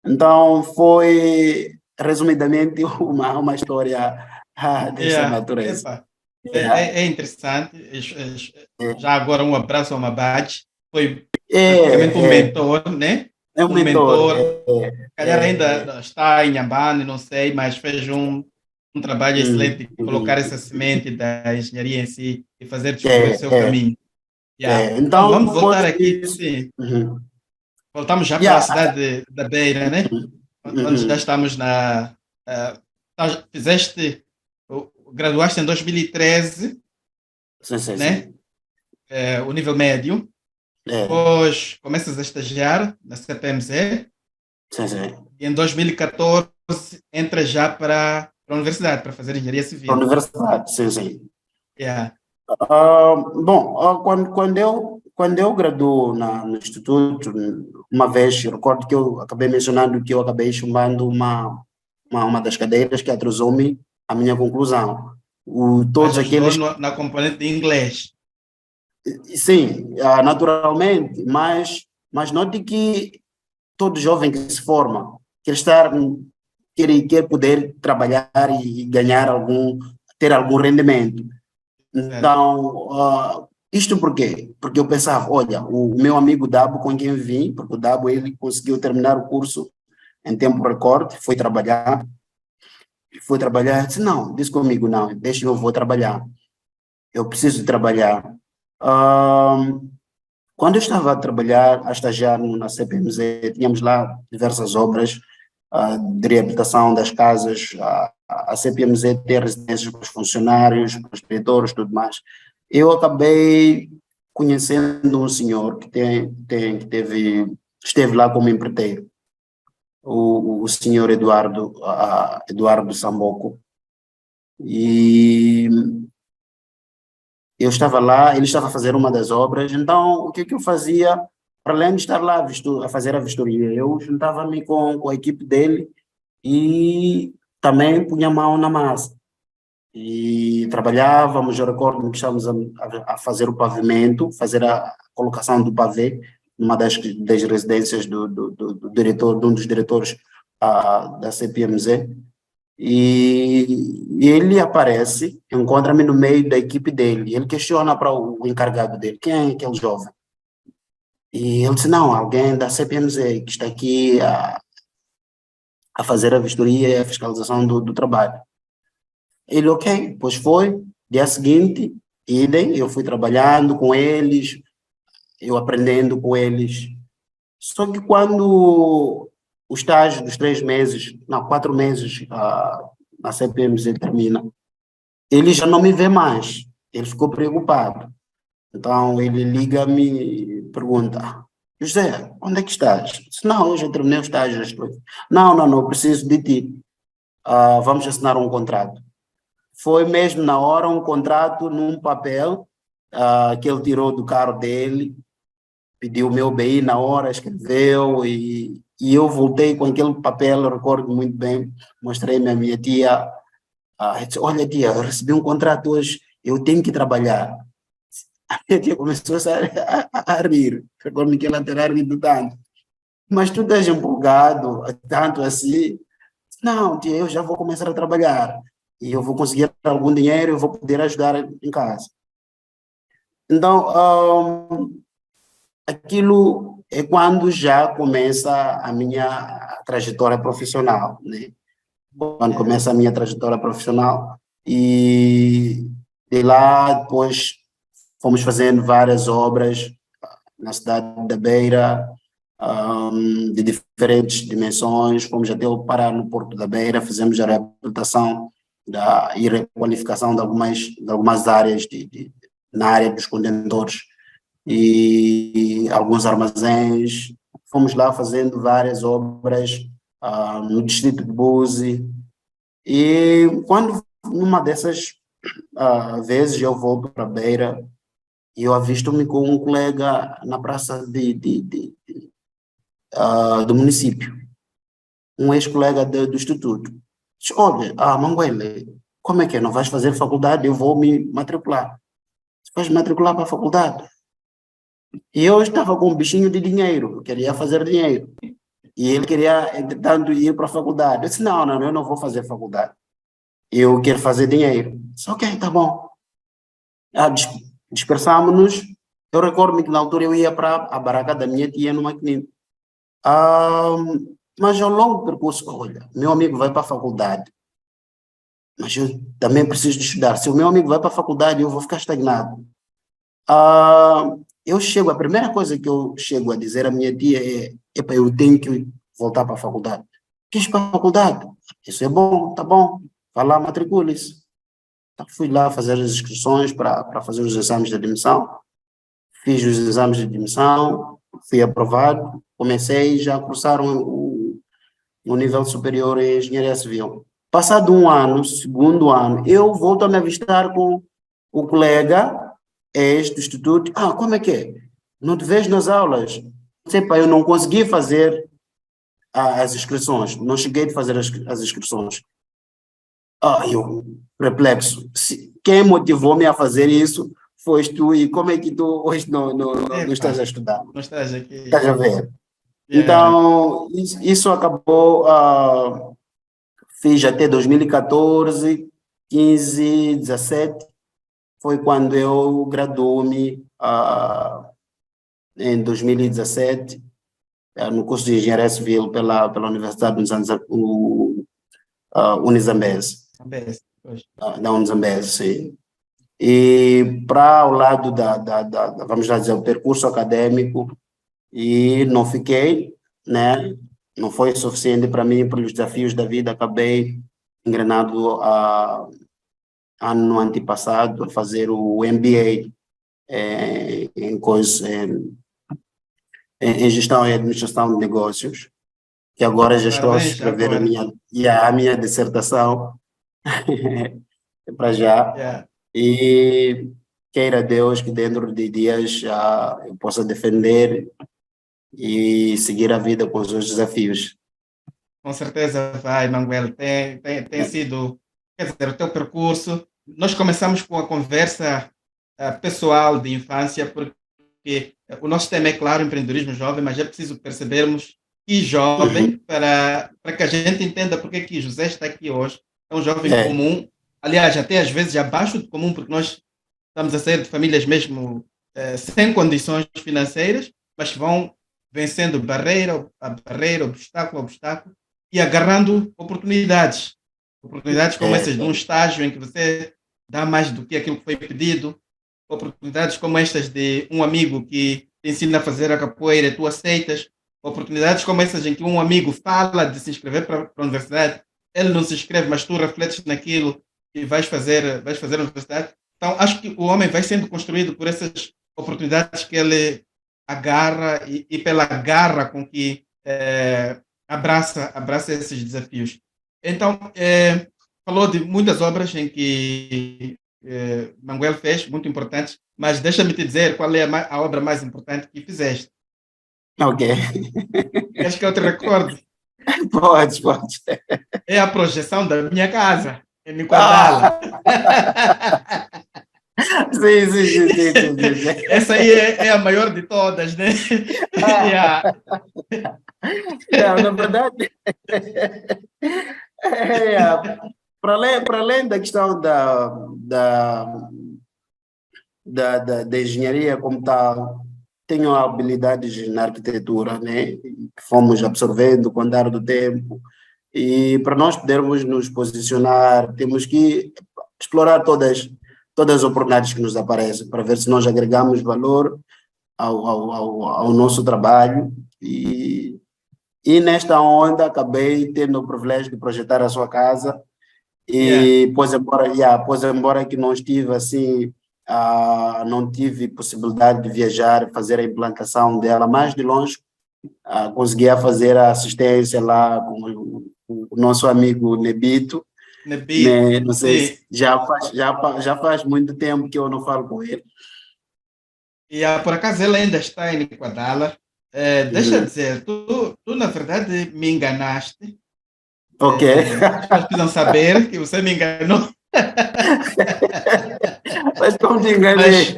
Speaker 2: Então, foi, resumidamente, uma história dessa
Speaker 1: Yeah.
Speaker 2: natureza.
Speaker 1: Epa, é interessante. Já agora um abraço ao Mabad. Foi praticamente um mentor, né?
Speaker 2: É um
Speaker 1: Um
Speaker 2: mentor.
Speaker 1: mentor. Calhar ainda está em Ambane, não sei, mas fez um trabalho excelente de colocar essa semente da engenharia em si e fazer descobrir o seu caminho. Yeah. Então,
Speaker 2: Então,
Speaker 1: vamos voltar
Speaker 2: depois
Speaker 1: aqui,
Speaker 2: disso,
Speaker 1: sim. Voltamos já para a
Speaker 2: yeah,
Speaker 1: cidade da Beira, né? Onde já estamos na. Fizeste, graduaste em 2013,
Speaker 2: sim, sim,
Speaker 1: né?
Speaker 2: sim.
Speaker 1: O nível médio.
Speaker 2: É,
Speaker 1: Depois começas a estagiar na CPMZ
Speaker 2: sim, sim.
Speaker 1: e em 2014 entras já para a universidade para fazer engenharia
Speaker 2: Para a
Speaker 1: civil.
Speaker 2: universidade, sim, sim.
Speaker 1: Yeah.
Speaker 2: Bom, quando eu graduo no Instituto, uma vez, eu recordo que eu acabei mencionando que eu acabei chumbando uma das cadeiras que atrasou-me a minha conclusão.
Speaker 1: Mas
Speaker 2: Todos
Speaker 1: ajudou
Speaker 2: aqueles,
Speaker 1: na componente de inglês.
Speaker 2: sim, naturalmente, mas note que todo jovem que se forma quer poder trabalhar e ganhar ter algum rendimento.
Speaker 1: Certo.
Speaker 2: Então, isto por quê? Porque eu pensava, olha, o meu amigo Dabo com quem eu vim, porque o Dabo ele conseguiu terminar o curso em tempo recorde, disse, não, disse comigo, não, deixa eu vou trabalhar, eu preciso trabalhar. Ah, Quando eu estava a trabalhar, a estagiar na CPMZ, tínhamos lá diversas obras de reabilitação das casas, a CPMZ tem residências para os funcionários, para os diretores, tudo mais. Eu acabei conhecendo um senhor esteve lá como empreiteiro, o senhor Eduardo Samboco, e eu estava lá, ele estava a fazer uma das obras, então o que eu fazia, para além de estar lá a fazer a vistoria, eu juntava-me com a equipe dele e também punha a mão na massa. e trabalhávamos. Eu recordo-me que estávamos a fazer o pavimento, fazer a colocação do pavê, numa das residências do diretor, de um dos diretores da CPMZ, e ele aparece, encontra-me no meio da equipe dele, ele questiona para o encarregado dele, quem é aquele jovem? E ele disse, não, alguém da CPMZ que está aqui a fazer a vistoria e a fiscalização do trabalho. Ele, ok, pois foi. Dia seguinte, idem, eu fui trabalhando com eles, eu aprendendo com eles. Só que quando o estágio dos 3 meses, não, 4 meses, na CPMZ termina, ele já não me vê mais. Ele ficou preocupado. Então, ele liga-me e pergunta, José, onde é que estás? Eu disse, não, eu já terminei o estágio. Já estou. Não, não, não, eu preciso de ti. Vamos assinar um contrato. Foi mesmo na hora um contrato num papel que ele tirou do carro dele, pediu o meu BI na hora, escreveu e eu voltei com aquele papel, eu recordo muito bem, mostrei-me à minha tia, disse, olha tia, eu recebi um contrato hoje, eu tenho que trabalhar. A minha tia começou a rir, recordo que ela terá rido tanto. Mas tu estás empolgado, tanto assim? Não, tia, eu já vou começar a trabalhar e eu vou conseguir algum dinheiro, eu vou poder ajudar em casa. Então, aquilo é quando já começa a minha trajetória profissional, né? Quando começa a minha trajetória profissional e de lá depois fomos fazendo várias obras na cidade da Beira, de diferentes dimensões, fomos até parar no Porto da Beira, fizemos a reabilitação e requalificação de algumas áreas na área dos contentores e alguns armazéns. Fomos lá fazendo várias obras no distrito de Buzi. E quando, numa dessas vezes, eu volto para a Beira e eu avisto-me com um colega na praça do município, um ex-colega do Instituto. Diz, olha, Manguele, como é que é? Não vais fazer faculdade? Eu vou me matricular. Vais matricular para a faculdade? E eu estava com um bichinho de dinheiro, eu queria fazer dinheiro. E ele queria, entretanto, ir para a faculdade. Eu disse, não, não, eu não vou fazer faculdade. Eu quero fazer dinheiro. Disse, ok, tá bom. Dispersámos-nos. Eu recordo-me que na altura eu ia para a barraca da minha tia no Maquininho. Mas ao longo do percurso, olha, meu amigo vai para a faculdade, mas eu também preciso de estudar. Se o meu amigo vai para a faculdade, eu vou ficar estagnado. A primeira coisa que eu chego a dizer à minha tia é, epa, eu tenho que voltar para a faculdade. Quis para a faculdade? Isso é bom, tá bom. Vai lá, matricule-se. Então, fui lá fazer as inscrições para fazer os exames de admissão. Fiz os exames de admissão, fui aprovado, comecei já a cursar o nível superior em engenharia civil. Passado um ano, segundo ano, eu volto a me avistar com o colega ex do instituto. Como é que é? Não te vejo nas aulas? Sepa, eu não consegui fazer as inscrições, não cheguei a fazer as inscrições. Eu, perplexo. Quem motivou-me a fazer isso foste tu, e como é que tu hoje não estás a estudar?
Speaker 1: Não estás aqui.
Speaker 2: Estás a ver?
Speaker 1: Yeah.
Speaker 2: Então, isso acabou, fiz até 2014, 15, 17, foi quando eu graduei-me em 2017, no curso de Engenharia Civil pela Universidade Unizambeze, da Unizambeze, sim. E para o lado vamos lá dizer, o percurso acadêmico, e não fiquei, né? Não foi suficiente para mim, pelos desafios da vida, acabei engrenado ano antepassado a fazer o MBA em gestão e administração de negócios, que agora já estou a
Speaker 1: Parabéns,
Speaker 2: escrever
Speaker 1: agora.
Speaker 2: a minha dissertação para já.
Speaker 1: Yeah.
Speaker 2: E queira Deus que dentro de dias já eu possa defender e seguir a vida com os seus desafios.
Speaker 1: Com certeza vai, Manuel. Tem sido quer dizer, o teu percurso. Nós começamos com a conversa pessoal de infância, porque o nosso tema é, claro, empreendedorismo jovem, mas é preciso percebermos que
Speaker 2: Uhum.
Speaker 1: jovem, para que a gente entenda porque que José está aqui hoje. É um jovem
Speaker 2: É,
Speaker 1: comum, aliás, até às vezes abaixo do comum, porque nós estamos a sair de famílias mesmo sem condições financeiras, mas que vão vencendo barreira a barreira, obstáculo a obstáculo, e agarrando oportunidades. Oportunidades como
Speaker 2: é,
Speaker 1: essas de um estágio em que você dá mais do que aquilo que foi pedido, oportunidades como estas de um amigo que te ensina a fazer a capoeira e tu aceitas, oportunidades como essas em que um amigo fala de se inscrever para a universidade, ele não se inscreve, mas tu refletes naquilo e vais fazer a universidade. Então, acho que o homem vai sendo construído por essas oportunidades que ele agarra e pela garra com que abraça esses desafios. Então, falou de muitas obras em que Manuel fez, muito importantes, mas deixa-me te dizer qual é a obra mais importante que fizeste.
Speaker 2: ok.
Speaker 1: Queres que eu te recorde?
Speaker 2: Pode, pode.
Speaker 1: É a projeção da minha casa, em Niquadala.
Speaker 2: Ah, sim, sim, sim, sim, sim, sim, sim.
Speaker 1: Essa aí é a maior de todas, né?
Speaker 2: Ah,
Speaker 1: Yeah.
Speaker 2: não, na verdade, é, para além da questão da engenharia como tal, tenho habilidades na arquitetura, né? Que fomos absorvendo com o andar do tempo. E para nós podermos nos posicionar, temos que explorar todas as oportunidades que nos aparecem, para ver se nós agregamos valor ao nosso trabalho. E nesta onda acabei tendo o privilégio de projetar a sua casa
Speaker 1: Yeah.
Speaker 2: e pois embora que não estive assim, não tive possibilidade de viajar, fazer a implantação dela mais de longe, conseguia fazer a assistência lá com o nosso amigo Nebito,
Speaker 1: Nebito.
Speaker 2: né? Não sei se
Speaker 1: Sim.
Speaker 2: já faz muito tempo que eu não falo com ele.
Speaker 1: E por acaso ele ainda está em Niquadala. Deixa eu
Speaker 2: Uhum.
Speaker 1: dizer, tu na verdade me enganaste.
Speaker 2: Ok.
Speaker 1: As pessoas precisam saber que você me enganou,
Speaker 2: Mas como te enganei?
Speaker 1: mas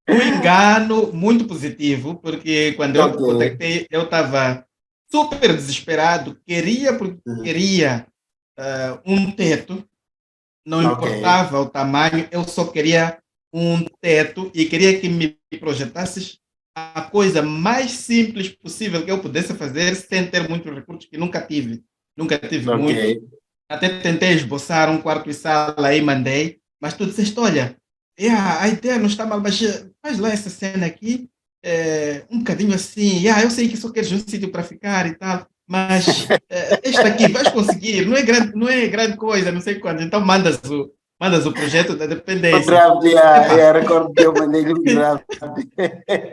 Speaker 1: um engano muito positivo, porque quando eu te
Speaker 2: Ok.
Speaker 1: contactei, eu estava super desesperado, porque
Speaker 2: Uhum.
Speaker 1: queria um teto, não
Speaker 2: Ok.
Speaker 1: importava o tamanho, eu só queria um teto e queria que me projetasses a coisa mais simples possível que eu pudesse fazer sem ter muitos recursos, que nunca tive
Speaker 2: Ok.
Speaker 1: muitos. Até tentei esboçar um quarto e sala aí, mandei, mas tu disseste, olha, a ideia não está mal, mas faz lá essa cena aqui, um bocadinho assim, eu sei que só queres um sítio para ficar e tal, mas esta aqui vais conseguir, não é grande coisa, não sei quando, então mandas o projeto da
Speaker 2: O
Speaker 1: dependência.
Speaker 2: draft,
Speaker 1: Epá,
Speaker 2: recordo que eu mandei-lhe um draft.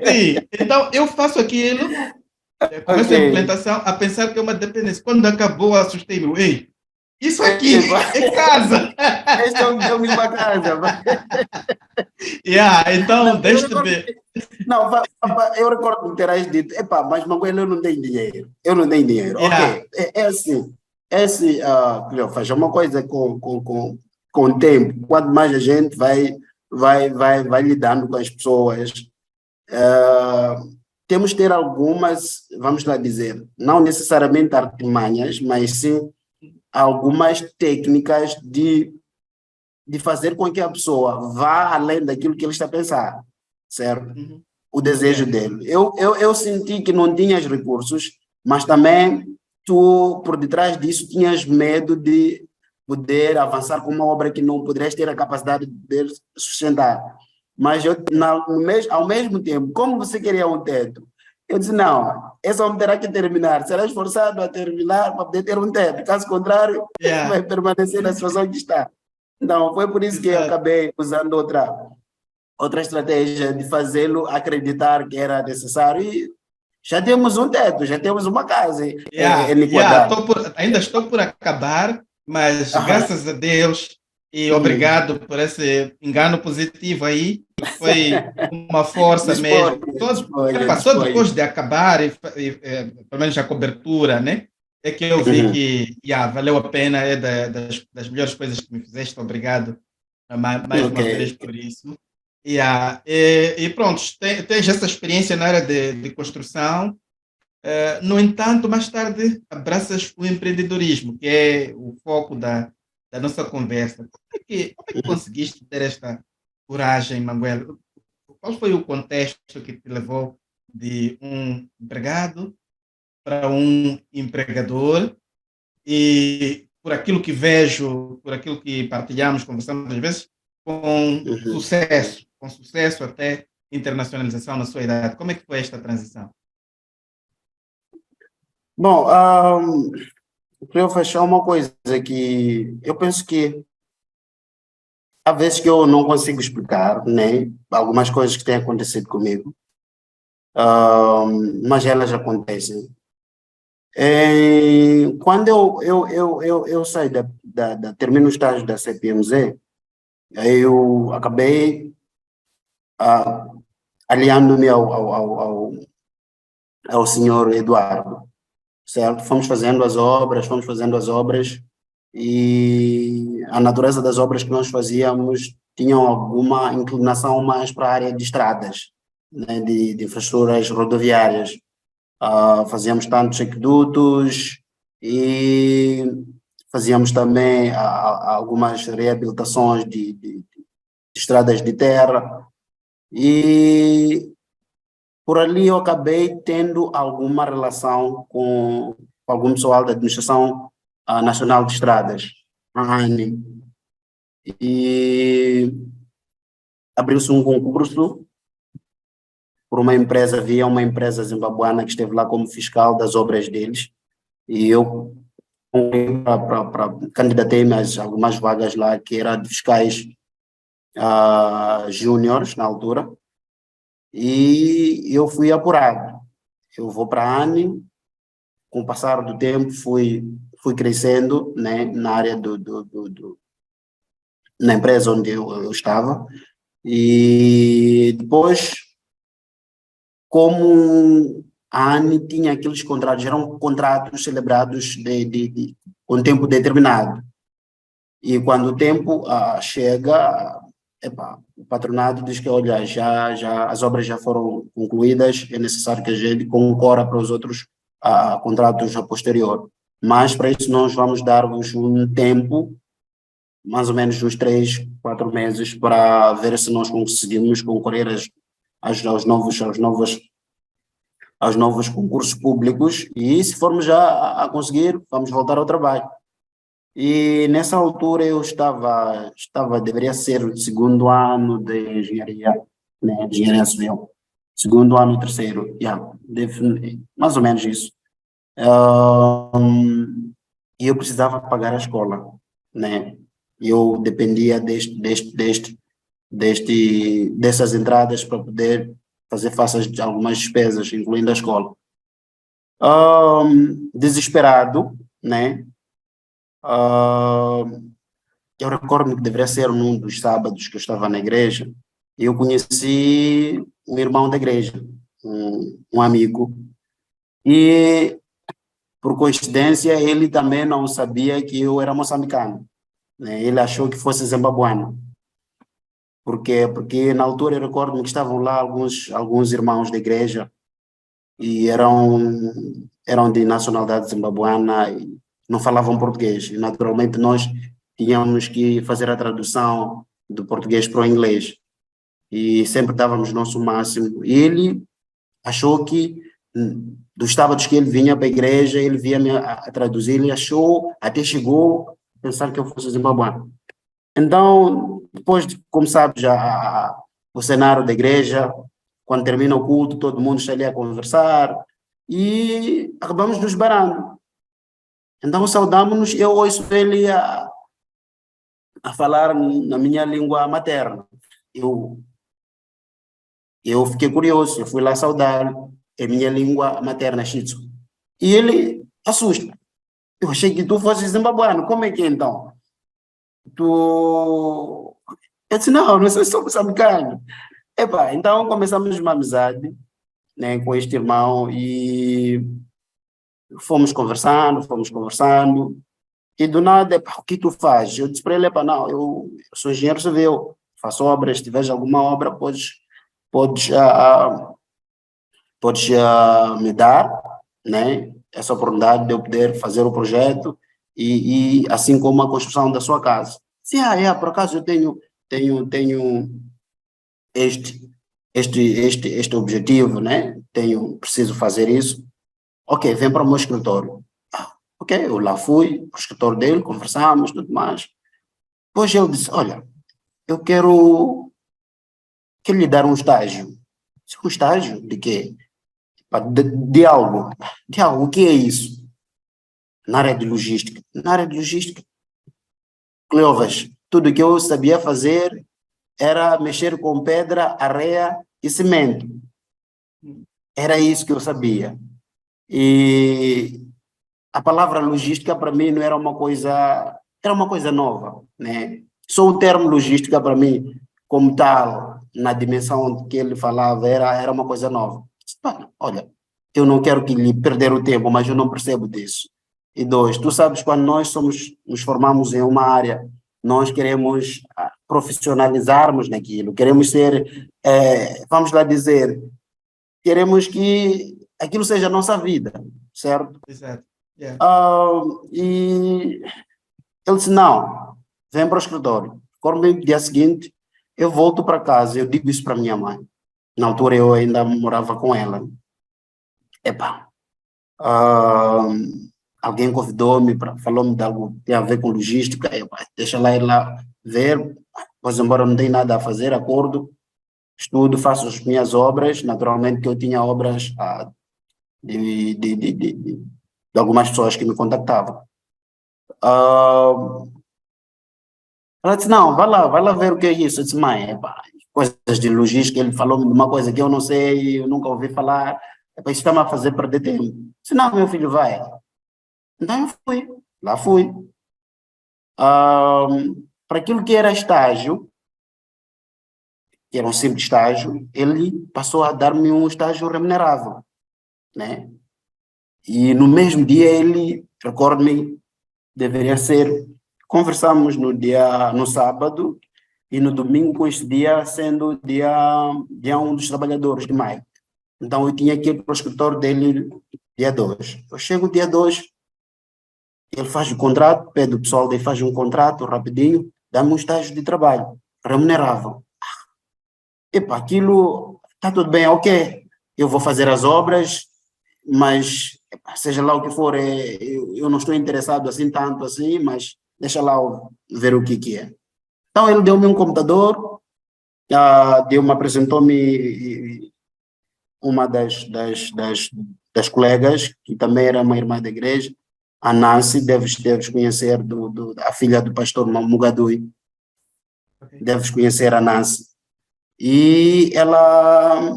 Speaker 1: sim, então eu faço aquilo,
Speaker 2: Ok.
Speaker 1: começo a implementação a pensar que é uma dependência. Quando acabou, assustei-me, ei, isso aqui
Speaker 2: Epá,
Speaker 1: é casa.
Speaker 2: esta é a mesma casa. Não,
Speaker 1: Então,
Speaker 2: eu
Speaker 1: deixa-te
Speaker 2: recordo,
Speaker 1: ver.
Speaker 2: não, eu recordo que terás dito, epá, mas Manguela, eu não tenho dinheiro. Eu não tenho dinheiro.
Speaker 1: Yeah,
Speaker 2: Ok, é assim, Cleófas, é uma coisa com o tempo. Quanto mais a gente vai lidando com as pessoas, ah, temos que ter algumas, vamos lá dizer, não necessariamente artimanhas, mas sim algumas técnicas de fazer com que a pessoa vá além daquilo que ele está a pensar, certo?
Speaker 1: uhum,
Speaker 2: O desejo
Speaker 1: yeah,
Speaker 2: dele. Eu senti que não tinhas recursos, mas também tu, por detrás disso, tinhas medo de poder avançar com uma obra que não poderias ter a capacidade de sustentar. Mas
Speaker 1: yeah,
Speaker 2: ao mesmo tempo, como você queria um teto, eu disse, não, essa obra terá que terminar, será esforçado a terminar para poder ter um teto, caso contrário,
Speaker 1: yeah,
Speaker 2: vai permanecer na situação que está. Então, foi por isso que eu
Speaker 1: exato.
Speaker 2: acabei usando outra estratégia de fazê-lo acreditar que era necessário e já temos um teto, já temos uma casa em Equador.
Speaker 1: Ainda estou por acabar, mas graças a Deus e obrigado por esse engano positivo aí. Foi uma força mesmo.
Speaker 2: Disponha, disponha,
Speaker 1: Só
Speaker 2: disponha.
Speaker 1: depois de acabar, pelo menos a cobertura, né? é que eu vi
Speaker 2: Uhum.
Speaker 1: que valeu a pena, é das melhores coisas que me fizeste, obrigado mais
Speaker 2: Ok.
Speaker 1: uma vez por isso. E pronto, tens essa experiência na área de construção. No entanto, mais tarde abraças o empreendedorismo, que é o foco da nossa conversa. Como é que conseguiste ter esta coragem, Manuel? Qual foi o contexto que te levou de um empregado para um empregador? E por aquilo que vejo, por aquilo que partilhamos, conversamos às vezes,
Speaker 2: Uhum.
Speaker 1: com sucesso até internacionalização na sua idade. Como é que foi esta transição?
Speaker 2: Bom, queria fechar uma coisa que eu penso que há vezes que eu não consigo explicar, né? Algumas coisas que têm acontecido comigo, mas elas acontecem. Quando eu saí termino o estágio da CPMZ, eu acabei ah, aliando-me ao senhor Eduardo, certo? Fomos fazendo as obras e a natureza das obras que nós fazíamos tinham alguma inclinação mais para a área de estradas, né, de infraestruturas rodoviárias. Fazíamos tantos aquedutos e fazíamos também algumas reabilitações de estradas de terra e por ali eu acabei tendo alguma relação com algum pessoal da Administração Nacional de Estradas, a ANE, e abriu-se um concurso por uma empresa, havia uma empresa zimbabuana que esteve lá como fiscal das obras deles, e eu candidatei-me a algumas vagas lá que era de fiscais júniores na altura, e eu fui apurado. Eu vou para a ANE, com o passar do tempo fui crescendo, né, na área na empresa onde eu estava, e depois, como a ANE tinha aqueles contratos, eram contratos celebrados com tempo determinado, e quando o tempo chega, epá, o patronato diz que, olha, já as obras já foram concluídas, é necessário que a gente concorra para os outros contratos a posterior. Mas para isso nós vamos dar-vos um tempo, mais ou menos uns 3, 4 meses, para ver se nós conseguimos concorrer aos novos concursos públicos e se formos já a conseguir, vamos voltar ao trabalho. E nessa altura eu deveria ser o segundo ano de engenharia, né, de engenharia civil. Segundo ano, terceiro, yeah, mais ou menos isso. E eu precisava pagar a escola, né? Eu dependia dessas entradas para poder fazer face a algumas despesas, incluindo a escola. Desesperado, né? Eu recordo que deveria ser num dos sábados que eu estava na igreja, e eu conheci um irmão da igreja, um amigo, e por coincidência ele também não sabia que eu era moçambicano, né? Ele achou que fosse zimbabuano. Por quê? Porque na altura eu recordo que estavam lá alguns irmãos da igreja e eram de nacionalidade zimbabuana e não falavam português. E naturalmente nós tínhamos que fazer a tradução do português para o inglês e sempre dávamos o nosso máximo. E ele achou que dos sábados que ele vinha para a igreja, ele via-me a traduzir, ele achou, até chegou a pensar que eu fosse zimbabuano. Então, depois de, como sabes, o cenário da igreja, quando termina o culto, todo mundo está ali a conversar e acabamos nos barando. Então, saudamos-nos, eu ouço ele a falar na minha língua materna. Eu, eu fiquei curioso, eu fui lá saudá-lo, é minha língua materna, Shih Tzu. E ele assusta. Eu achei que tu fosses zimbabuano, como é que é então? Tu... Eu disse, não sou moçambicano. Epa, então começamos uma amizade, né, com este irmão e fomos conversando, e do nada, "Epá, o que tu fazes?" Eu disse para ele, "Epá, não, eu sou engenheiro civil, faço obras, se tiveres alguma obra, podes, me dar, né, essa oportunidade de eu poder fazer o projeto e assim como a construção da sua casa." Sim, por acaso eu tenho este, este objetivo, né? Preciso fazer isso. Ok, vem para o meu escritório. Ok, eu lá fui para o escritório dele, conversamos, tudo mais. Depois ele disse, olha, eu quero lhe dar um estágio. Disse, um estágio de quê? Pá, de algo. De algo, o que é isso? Na área de logística. Na área de logística, Cleovas, tudo que eu sabia fazer era mexer com pedra, areia e cimento. Era isso que eu sabia. E a palavra logística para mim não era uma coisa nova, né? Só o termo logística para mim, como tal, na dimensão que ele falava, era uma coisa nova. Pá, olha, eu não quero que lhe perder o tempo, mas eu não percebo disso. E dois, tu sabes, quando nos formamos em uma área, nós queremos profissionalizarmos naquilo, queremos ser, vamos lá dizer, queremos que aquilo seja a nossa vida, certo?
Speaker 1: Exato. Yeah.
Speaker 2: E ele disse, não, vem para o escritório. Quando no dia seguinte, eu volto para casa, eu digo isso para minha mãe. Na altura eu ainda morava com ela. Epá, ah, alguém convidou-me, falou-me de algo que tem a ver com logística. Epá, deixa lá ir lá ver, pois embora não tenha nada a fazer, acordo, estudo, faço as minhas obras. Naturalmente que eu tinha obras de algumas pessoas que me contactavam. Ah, ela disse, não, vai lá ver o que é isso. Eu disse, mãe, epá, coisas de logística, ele falou-me de uma coisa que eu não sei, eu nunca ouvi falar, epá, isso está-me a fazer perder tempo. Eu disse, não, meu filho, vai. Então eu fui, lá fui. Ah, para aquilo que era estágio, que era um simples estágio, ele passou a dar-me um estágio remunerável, né? E no mesmo dia ele, recordo-me, deveria ser, conversamos no sábado, e no domingo coincidia sendo dia 1 dos trabalhadores de maio. Então eu tinha que ir para o escritório dele dia 2. Eu chego dia 2, ele faz o contrato, pede o pessoal dele faz um contrato rapidinho, dá-me um estágio de trabalho, remunerável. Epa, aquilo está tudo bem, ok. Eu vou fazer as obras, mas epa, seja lá o que for, eu não estou interessado assim tanto assim, mas deixa lá eu ver o que é. Então ele deu-me um computador, apresentou-me uma das colegas, que também era uma irmã da igreja, a Nancy, deves conhecer, a filha do pastor Mugadui,
Speaker 1: Okay.
Speaker 2: deves conhecer a Nancy. E ela,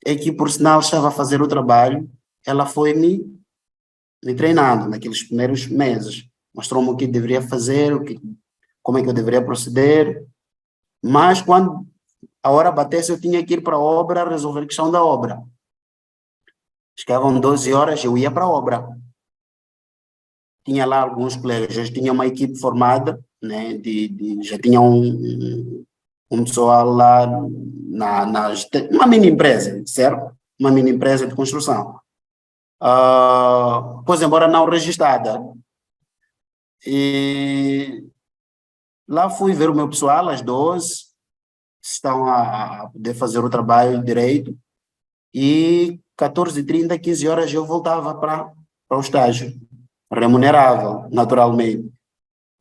Speaker 2: que por sinal estava a fazer o trabalho, ela foi me treinando naqueles primeiros meses, mostrou-me o que deveria fazer, como é que eu deveria proceder, mas quando a hora batesse eu tinha que ir para a obra resolver a questão da obra. Chegavam 12 horas, eu ia para a obra. Tinha lá alguns colegas, já tinha uma equipe formada, né, já tinha um pessoal lá uma mini empresa, certo? Uma mini empresa de construção. Pois embora não registrada. E lá fui ver o meu pessoal, às 12, estão a poder fazer o trabalho direito, e 14h30, 15 horas eu voltava para o estágio, remunerável, naturalmente.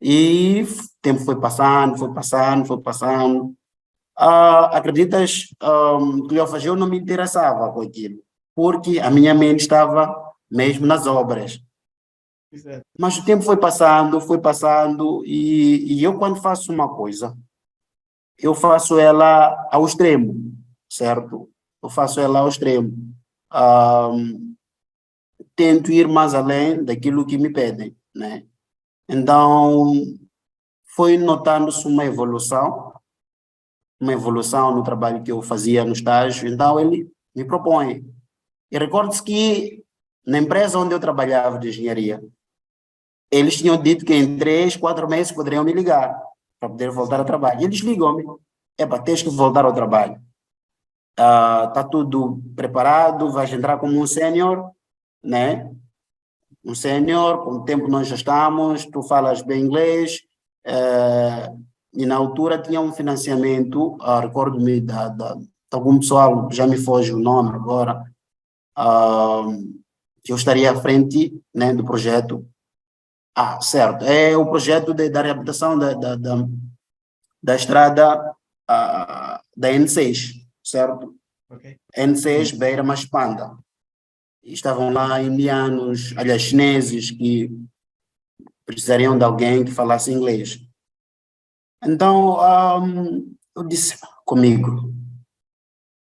Speaker 2: E o tempo foi passando, foi passando, foi passando. Acreditas, Cleófas, eu não me interessava com aquilo, porque a minha mente estava mesmo nas obras.
Speaker 1: Exato.
Speaker 2: Mas o tempo foi passando, e eu quando faço uma coisa, eu faço ela ao extremo, certo? Eu faço ela ao extremo. Tento ir mais além daquilo que me pedem, né? Então, foi notando-se uma evolução no trabalho que eu fazia no estágio, então ele me propõe. E recorde-se que Na empresa onde eu trabalhava de engenharia, eles tinham dito que em 3, 4 meses poderiam me ligar para poder voltar ao trabalho. E eles ligam-me, tens que voltar ao trabalho. Está tudo preparado, vais entrar como um sénior, né? Um sénior, com o tempo nós já estamos, tu falas bem inglês, e na altura tinha um financiamento, recordo-me de algum pessoal, já me foge o nome agora, que eu estaria à frente, né, do projeto. Certo, é o projeto da reabilitação da estrada da N6, certo?
Speaker 1: Ok.
Speaker 2: N6 Beira-Maspanda. Estavam lá indianos, aliás, chineses, que precisariam de alguém que falasse inglês. Então, eu disse comigo,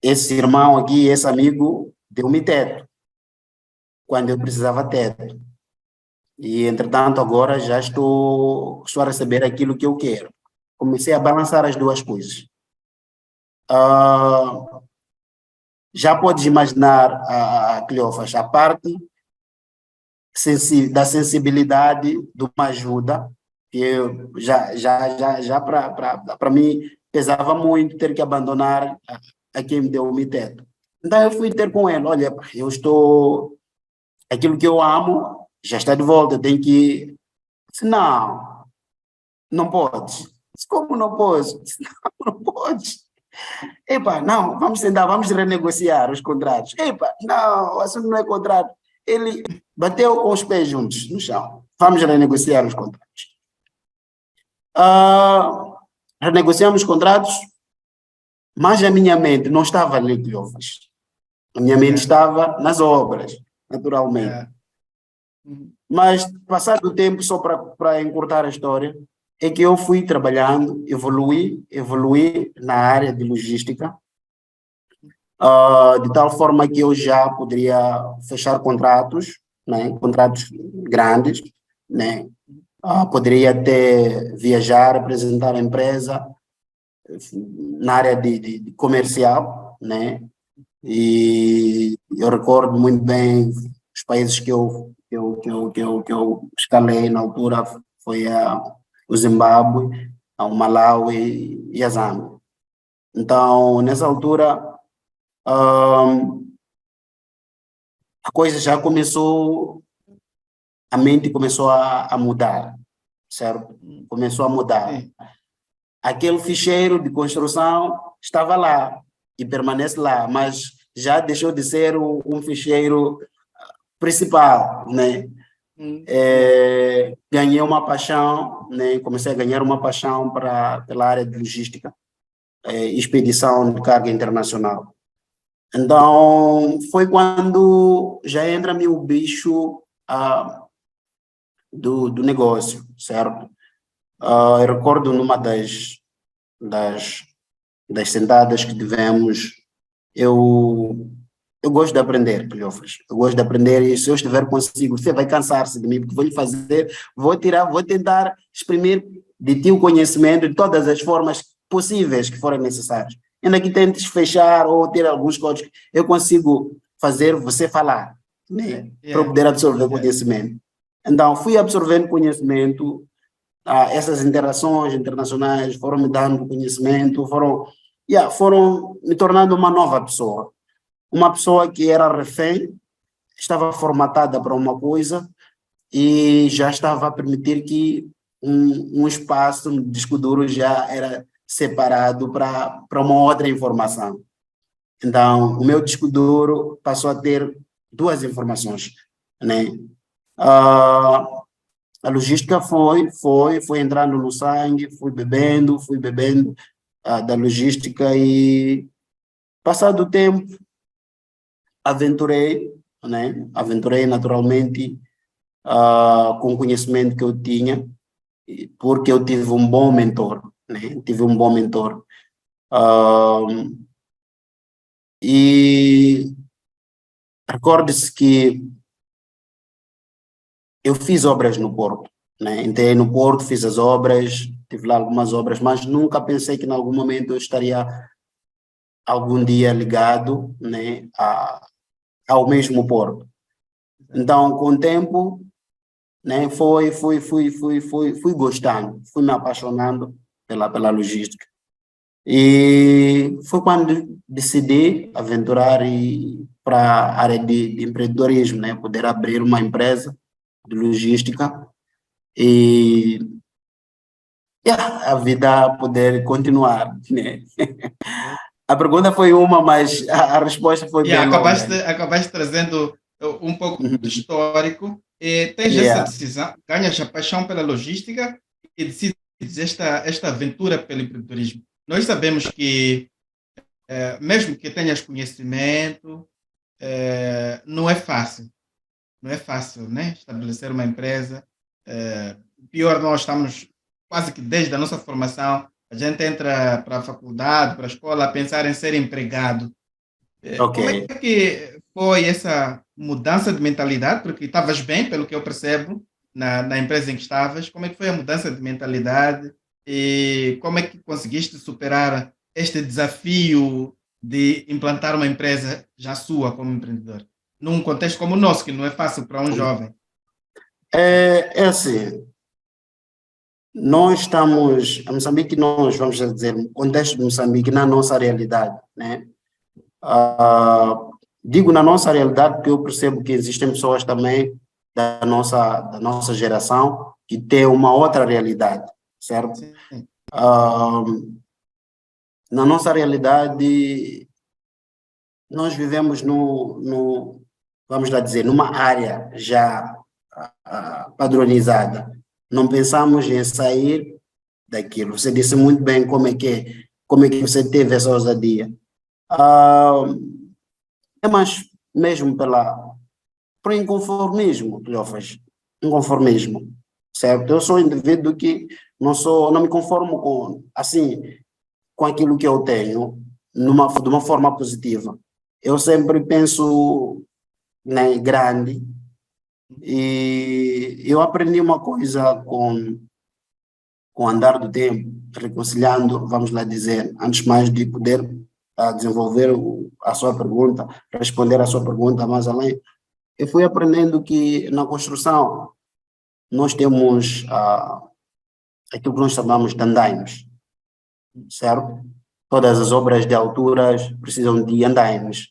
Speaker 2: esse irmão aqui, esse amigo, deu-me teto, quando eu precisava teto. E, entretanto, agora já estou a receber aquilo que eu quero. Comecei a balançar as duas coisas. Já podes imaginar, Cleófas, a parte da sensibilidade de uma ajuda, que eu já para mim pesava muito ter que abandonar a quem me deu o teto. Então eu fui ter com ele, olha, aquilo que eu amo já está de volta, eu tenho que... Disse, não podes. Disse, como não posso? Disse, não podes. Não, vamos sentar, vamos renegociar os contratos. Não, o assunto não é contrato. Ele bateu com os pés juntos no chão. Vamos renegociar os contratos. Renegociamos os contratos, mas a minha mente não estava ali, Cleófas. A minha mente estava nas obras, naturalmente. Mas, passado o tempo, só para encurtar a história, é que eu fui trabalhando, evoluí na área de logística, de tal forma que eu já poderia fechar contratos, né, contratos grandes, né, poderia até viajar, apresentar a empresa na área de comercial, né, e eu recordo muito bem os países que eu escalei na altura, foi o Zimbábue, o Malawi e a Zâmbia. Então, nessa altura, a coisa já começou, a mente começou a mudar, certo? Começou a mudar.
Speaker 1: Sim.
Speaker 2: Aquele ficheiro de construção estava lá e permanece lá, mas já deixou de ser um ficheiro principal, né? Ganhei uma paixão, né? Comecei a ganhar uma paixão pela área de logística, expedição de carga internacional. Então, foi quando já entra-me o bicho do negócio, certo? Eu recordo numa das sentadas que tivemos, eu gosto de aprender, Cleófas. Eu gosto de aprender e se eu estiver consigo, você vai cansar-se de mim, porque vou lhe fazer, vou tentar exprimir de ti o conhecimento de todas as formas possíveis que forem necessárias. Ainda que tentes fechar ou ter alguns códigos, eu consigo fazer você falar, né? Para eu poder absorver conhecimento. Então, fui absorvendo conhecimento, essas interações internacionais foram me dando conhecimento, foram me tornando uma nova pessoa. Uma pessoa que era refém, estava formatada para uma coisa e já estava a permitir que um espaço no disco duro já era separado para uma outra informação. Então, o meu disco duro passou a ter duas informações, né? A logística foi entrando no sangue, fui bebendo da logística e, passado o tempo, aventurei, né? Aventurei naturalmente com o conhecimento que eu tinha, porque eu tive um bom mentor, né? Tive um bom mentor. E recorde-se que eu fiz obras no Porto, né? Entrei no Porto, fiz as obras, tive lá algumas obras, mas nunca pensei que em algum momento eu estaria algum dia ligado, né, ao mesmo Porto. Então, com o tempo, né, fui gostando, fui me apaixonando pela logística. E foi quando decidi aventurar para a área de empreendedorismo, né, poder abrir uma empresa de logística e a vida poder continuar, né? A pergunta foi uma, mas a resposta foi
Speaker 1: E
Speaker 2: bem longa.
Speaker 1: acabaste trazendo um pouco de
Speaker 2: Uhum.
Speaker 1: histórico. E tens essa
Speaker 2: Yeah,
Speaker 1: decisão, ganhas a paixão pela logística e decides esta aventura pelo empreendedorismo. Nós sabemos que, mesmo que tenhas conhecimento, não é fácil. Não é fácil, né? Estabelecer uma empresa. Pior, nós estamos quase que desde a nossa formação, a gente entra para a faculdade, para a escola, a pensar em ser empregado.
Speaker 2: ok.
Speaker 1: Como é que foi essa mudança de mentalidade? Porque estavas bem, pelo que eu percebo, na empresa em que estavas. Como é que foi a mudança de mentalidade e como é que conseguiste superar este desafio de implantar uma empresa já sua como empreendedor? Num contexto como o nosso, que não é fácil para um jovem.
Speaker 2: É assim, nós estamos, a Moçambique, nós, vamos dizer, no contexto de Moçambique, na nossa realidade, né? Ah, digo na nossa realidade porque eu percebo que existem pessoas também da nossa geração que têm uma outra realidade, certo?
Speaker 1: Sim,
Speaker 2: Ah, na nossa realidade, nós vivemos vamos lá dizer, numa área já padronizada. Não pensamos em sair daquilo. Você disse muito bem como é que você teve essa ousadia. Ah, é mais mesmo por inconformismo, Cleófas. Inconformismo, certo? Eu sou um indivíduo que não me conformo com aquilo que eu tenho de uma forma positiva. Eu sempre penso, né, grande e eu aprendi uma coisa com o andar do tempo, reconciliando, vamos lá dizer, antes mais de poder desenvolver a sua pergunta, responder a sua pergunta mais além, eu fui aprendendo que na construção nós temos aquilo que nós chamamos de andaimes, certo? Todas as obras de alturas precisam de andaimes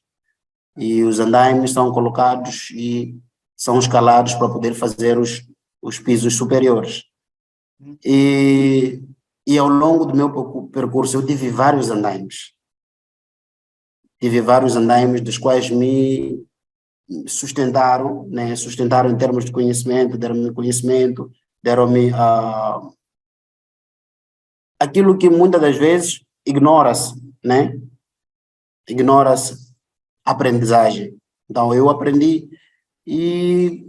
Speaker 2: e os andaimes são colocados e são escalados para poder fazer os pisos superiores. E, e ao longo do meu percurso eu tive vários andaimes. Tive vários andaimes dos quais me sustentaram, né? Sustentaram em termos de conhecimento, deram-me conhecimento, deram-me aquilo que muitas das vezes ignora-se, né? Ignora-se a aprendizagem. Então eu aprendi e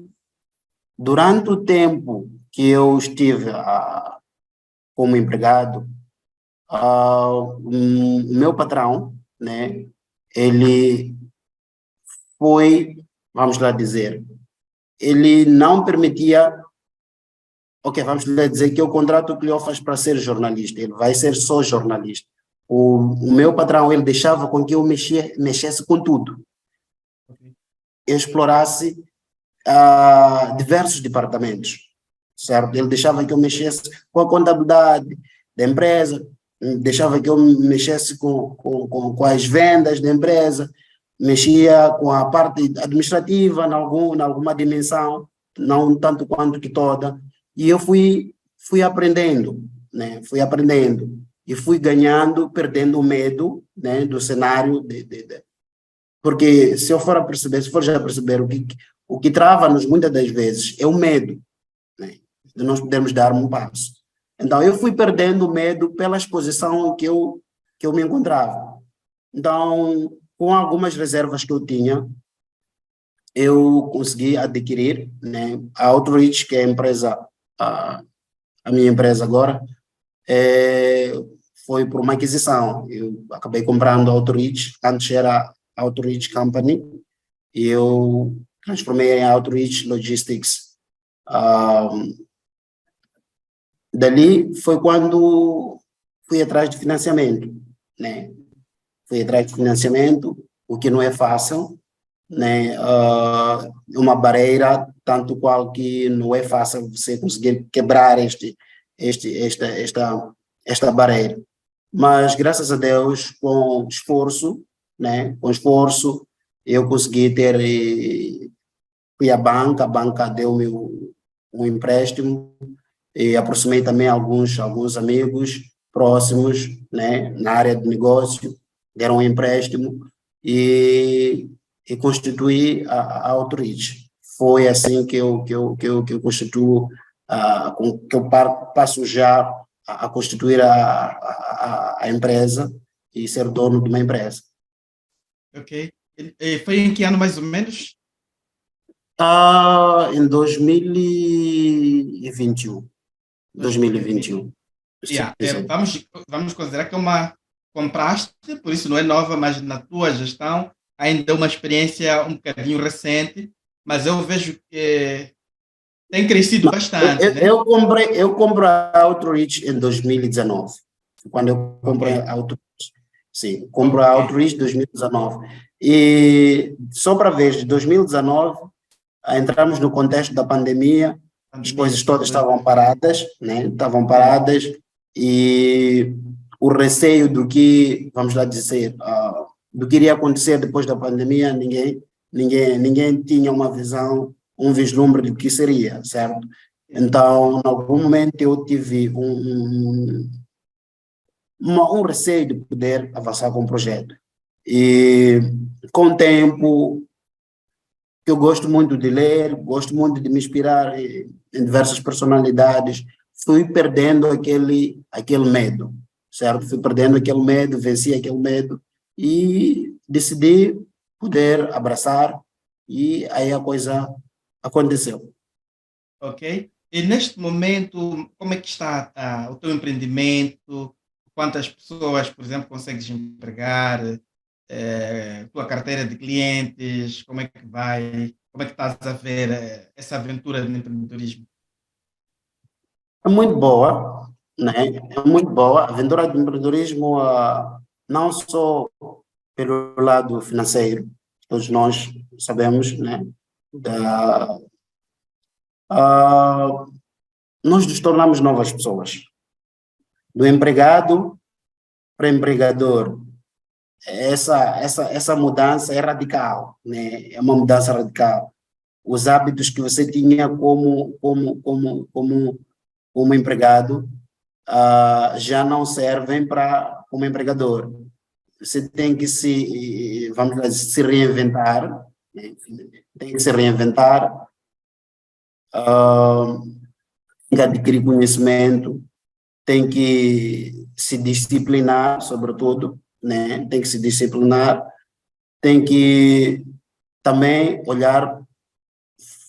Speaker 2: durante o tempo que eu estive como empregado, o meu patrão, né? Ele foi, vamos lá dizer, ele não permitia, ok, vamos lá dizer que o contrato que ele faz para ser jornalista, ele vai ser só jornalista. O meu patrão, ele deixava com que eu mexesse com tudo, eu explorasse diversos departamentos, certo? Ele deixava que eu mexesse com a contabilidade da empresa, deixava que eu mexesse com as vendas da empresa, mexia com a parte administrativa em alguma dimensão, não tanto quanto que toda, e eu fui aprendendo, né? Fui aprendendo e fui ganhando, perdendo o medo, né, do cenário porque se eu for a perceber, se for já a perceber o que trava-nos muitas das vezes é o medo, né, de nós podermos dar um passo. Então, eu fui perdendo o medo pela exposição que eu me encontrava. Então, com algumas reservas que eu tinha, eu consegui adquirir, né, a Outreach, que é a empresa, a, a minha empresa agora, é, foi por uma aquisição. Eu acabei comprando a Outreach, antes era a Outreach Company, e eu transformei em Outreach Logistics. Dali foi quando fui atrás de financiamento, né? Fui atrás de financiamento, o que não é fácil, né, uma barreira, tanto qual que não é fácil você conseguir quebrar esta barreira. Mas, graças a Deus, com esforço, né, com esforço, eu consegui ter, fui à banca, a banca deu-me um empréstimo, e aproximei também alguns amigos próximos, né, na área de negócio, deram um empréstimo e, e constituí a Outreach. Foi assim que eu constituo, que eu passo já a constituir a empresa e ser dono de uma empresa.
Speaker 1: Ok. E foi em que ano mais ou menos?
Speaker 2: Em 2021.
Speaker 1: 2020.
Speaker 2: 2021. Sim,
Speaker 1: Yeah.
Speaker 2: sim.
Speaker 1: Vamos considerar que é uma compraste, por isso não é nova, mas na tua gestão ainda é uma experiência um bocadinho recente, mas eu vejo que tem crescido bastante, né?
Speaker 2: Eu compro a Outreach em 2019. Quando eu
Speaker 1: Ok,
Speaker 2: compro a Outreach. Sim, compro a
Speaker 1: ok.
Speaker 2: Outreach em 2019. E só para ver, de 2019, entramos no contexto da pandemia, as
Speaker 1: Pandemia,
Speaker 2: coisas
Speaker 1: sim,
Speaker 2: todas estavam
Speaker 1: 2020.
Speaker 2: paradas, né? Estavam
Speaker 1: Sim,
Speaker 2: paradas e o receio do que, vamos lá dizer, do que iria acontecer depois da pandemia, ninguém tinha uma visão, um vislumbre do que seria, certo?
Speaker 1: sim.
Speaker 2: Então, em algum momento eu tive um receio de poder avançar com o projeto. E com o tempo, eu gosto muito de ler, gosto muito de me inspirar em diversas personalidades, fui perdendo aquele medo, certo? Fui perdendo aquele medo, venci aquele medo e decidi poder abraçar e aí a coisa aconteceu.
Speaker 1: Ok? E neste momento, como é que está o teu empreendimento? Quantas pessoas, por exemplo, consegues empregar? Tua carteira de clientes? Como é que vai? Como é que estás a ver essa aventura de empreendedorismo?
Speaker 2: É muito boa, né? É muito boa. A aventura do empreendedorismo, não só pelo lado financeiro, todos nós sabemos, né? Da, ah, nós nos tornamos novas pessoas. Do empregado para empregador. Essa mudança é radical, né? É uma mudança radical. Os hábitos que você tinha como empregado, já não servem para como empregador. Você tem que vamos lá, se reinventar, né? Tem que se reinventar, ah, tem que adquirir conhecimento, tem que se disciplinar, sobretudo, né? Tem que se disciplinar, tem que também olhar,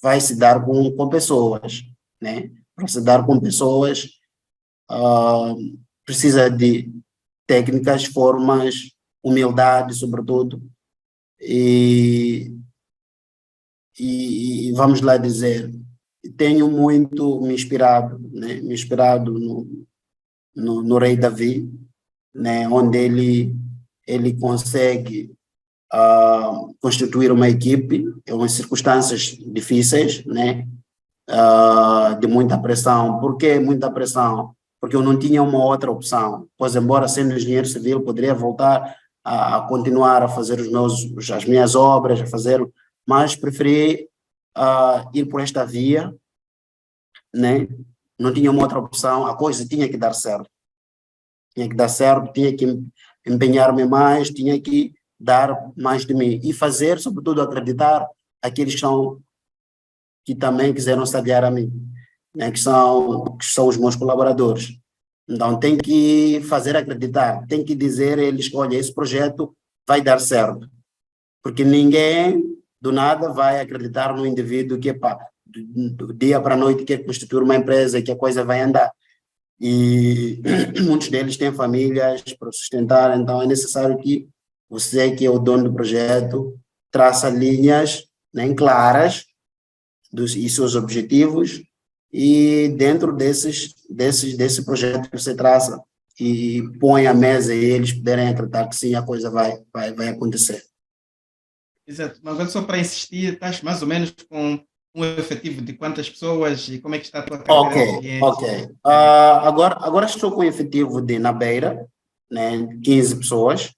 Speaker 2: vai se dar com pessoas, né? Para se dar com pessoas, ah, precisa de técnicas, formas, humildade, sobretudo, e, e vamos lá dizer, tenho muito me inspirado, né? Me inspirado no rei Davi, né? Onde ele consegue constituir uma equipe em circunstâncias difíceis, né? De muita pressão. Por que muita pressão? Porque eu não tinha uma outra opção. Pois, embora sendo engenheiro civil, poderia voltar a continuar a fazer as minhas obras, a fazer, mas preferi ir por esta via, né? Não tinha uma outra opção, a coisa tinha que dar certo. Tinha que dar certo, tinha que empenhar-me mais, tinha que dar mais de mim e fazer, sobretudo, acreditar aqueles que também quiseram se aliar a mim, né, que são os meus colaboradores. Então, tem que fazer acreditar, tem que dizer a eles, olha, esse projeto vai dar certo, porque ninguém, do nada, vai acreditar no indivíduo que, pá, do dia para a noite quer constituir uma empresa e que a coisa vai andar. E muitos deles têm famílias para sustentar, então é necessário que você, que é o dono do projeto, traça linhas, né, claras e seus objetivos, e dentro desse projeto que você traça, e põe à mesa e eles puderem acreditar que sim, a coisa vai acontecer.
Speaker 1: Exato. Mas agora só para insistir, estás mais ou menos com um efetivo de quantas pessoas e como é que está a tua
Speaker 2: Ok,
Speaker 1: carteira de clientes?
Speaker 2: ok. Agora estou com o efetivo de na Beira, né, 15 pessoas.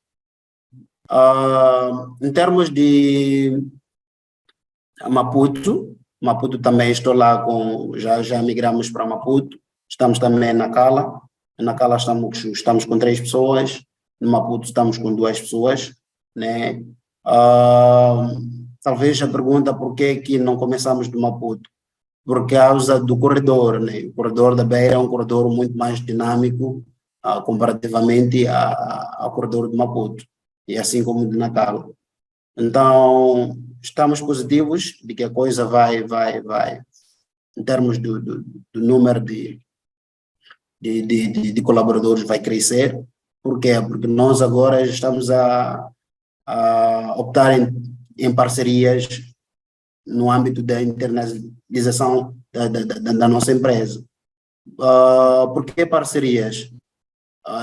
Speaker 2: Em termos de Maputo também estou lá já migramos para Maputo, estamos também na Cala estamos com 3 pessoas, no Maputo estamos com 2 pessoas, né? Ah, Talvez a pergunta por que que não começamos do Maputo? Por causa do corredor, né? O corredor da Beira é um corredor muito mais dinâmico, comparativamente ao corredor de Maputo, e assim como o de Natal. Então, estamos positivos de que a coisa vai, em termos do número de colaboradores, vai crescer. Por quê? Porque nós agora estamos a optar em parcerias no âmbito da internacionalização da nossa empresa. Por que parcerias?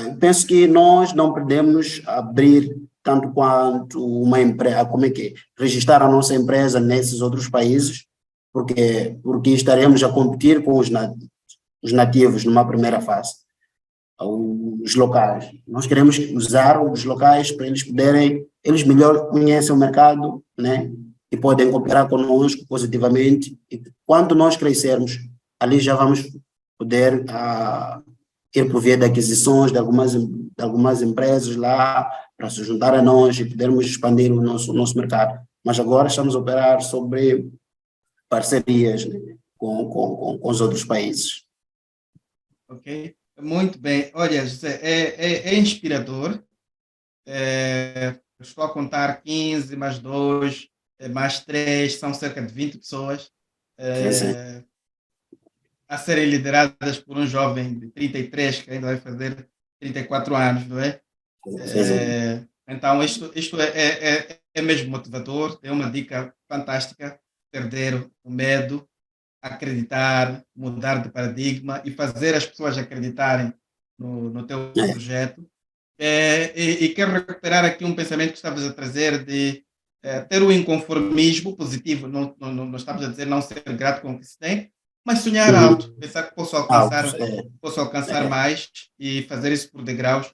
Speaker 2: Eu penso que nós não podemos abrir tanto quanto uma empresa, como é que é? Registrar a nossa empresa nesses outros países, porque estaremos a competir com os nativos numa primeira fase, os locais. Nós queremos usar os locais para eles poderem, eles melhor conhecem o mercado, né? E podem cooperar conosco positivamente. E quando nós crescermos, ali já vamos poder ir por via de aquisições de algumas empresas lá para se juntar a nós e podermos expandir o nosso mercado. Mas agora estamos a operar sobre parcerias, né, com os outros países.
Speaker 1: Ok? Muito bem. Olha, José, é inspirador. Estou a contar 15 mais 2, mais 3, são cerca de 20 pessoas
Speaker 2: Sim, sim,
Speaker 1: a serem lideradas por um jovem de 33 que ainda vai fazer 34 anos, não é?
Speaker 2: sim, sim.
Speaker 1: Então, isto é mesmo motivador, é uma dica fantástica, perder o medo, acreditar, mudar de paradigma e fazer as pessoas acreditarem no teu
Speaker 2: É.
Speaker 1: projeto. E quero recuperar aqui um pensamento que estavas a trazer de ter o inconformismo positivo, não estamos a dizer não ser grato com o que se tem, mas sonhar alto,
Speaker 2: Uhum.
Speaker 1: pensar que
Speaker 2: Altos,
Speaker 1: posso alcançar
Speaker 2: é.
Speaker 1: mais e fazer isso por degraus.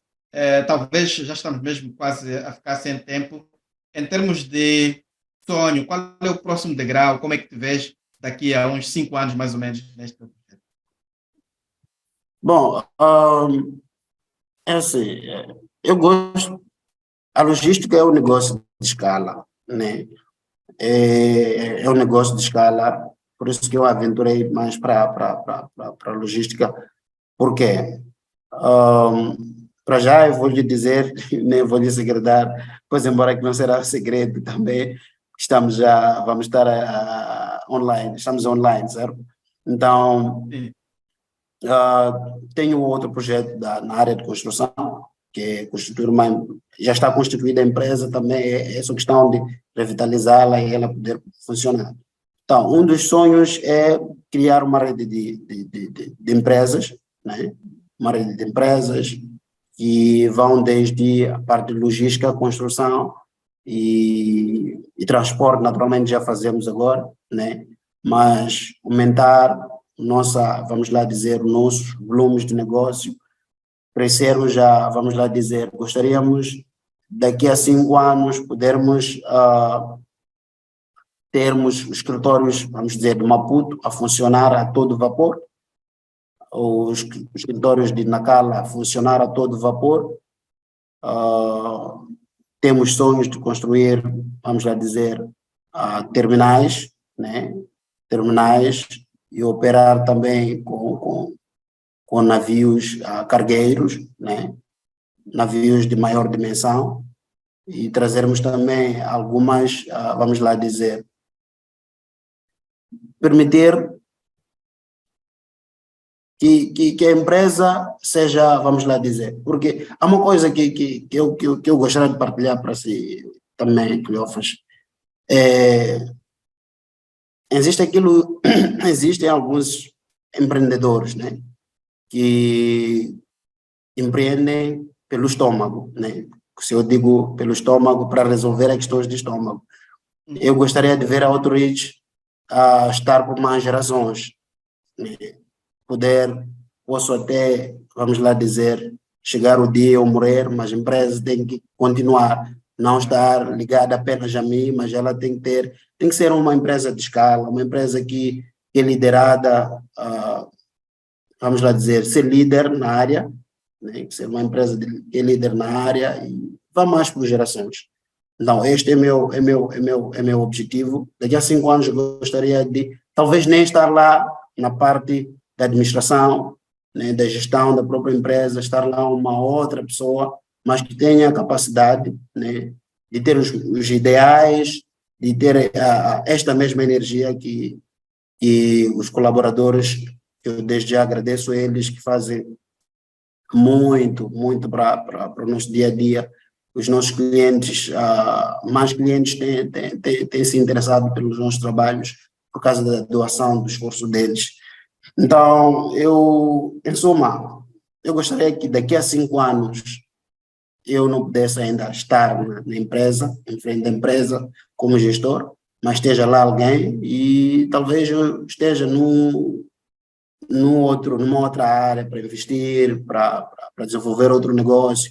Speaker 1: Talvez já estamos mesmo quase a ficar sem tempo. Em termos de sonho, qual é o próximo degrau? Como é que te vês daqui a uns 5 anos, mais ou menos, neste projeto?
Speaker 2: Bom, é assim, eu gosto, a logística é um negócio de escala, né? É um negócio de escala, por isso que eu aventurei mais para a logística. Por quê? Para já eu vou lhe dizer, nem vou lhe segredar, pois embora que não será segredo também, vamos estar online, estamos online, certo? Então,
Speaker 1: Sim.
Speaker 2: tenho outro projeto na área de construção, que é constituir já está constituída a empresa também, é essa questão de revitalizá-la e ela poder funcionar. Então, um dos sonhos é criar uma rede de empresas, né? Uma rede de empresas que vão desde a parte de logística, construção e transporte, naturalmente já fazemos agora, né? Mas aumentar vamos lá dizer, os nossos volumes de negócio, crescermos já, vamos lá dizer, gostaríamos daqui a 5 anos podermos termos os escritórios, vamos dizer, de Maputo a funcionar a todo vapor, os escritórios de Nacala a funcionar a todo vapor. Temos sonhos de construir, vamos lá dizer, terminais, né? Terminais e operar também com navios cargueiros, né? Navios de maior dimensão e trazermos também algumas, vamos lá dizer, permitir que a empresa seja, vamos lá dizer, porque há uma coisa que eu gostaria de partilhar para si também, Cleófas, é, existem alguns empreendedores, né, que empreendem pelo estômago, né, se eu digo pelo estômago, para resolver as questões de estômago, Eu gostaria de ver a Outreach estar por mais gerações, né? Posso até, vamos lá dizer, chegar o dia eu morrer, mas a empresa tem que continuar, não estar ligada apenas a mim, mas ela tem que ser uma empresa de escala, uma empresa que é liderada, vamos lá dizer, ser líder na área, né? Ser uma empresa que é líder na área e vá mais por gerações. Então, este é meu objetivo. Daqui a 5 anos eu gostaria de, talvez nem estar lá na parte da administração, né, da gestão da própria empresa, estar lá uma outra pessoa, mas que tenha a capacidade, né, de ter os ideais, de ter esta mesma energia que os colaboradores, eu desde já agradeço a eles que fazem muito para o nosso dia a dia. Os nossos clientes, mais clientes têm se interessado pelos nossos trabalhos por causa da doação, do esforço deles. Então, em suma, eu gostaria que daqui a 5 anos eu não pudesse ainda estar na empresa, em frente da empresa, como gestor, mas esteja lá alguém e talvez eu esteja numa outra área para investir, para desenvolver outro negócio,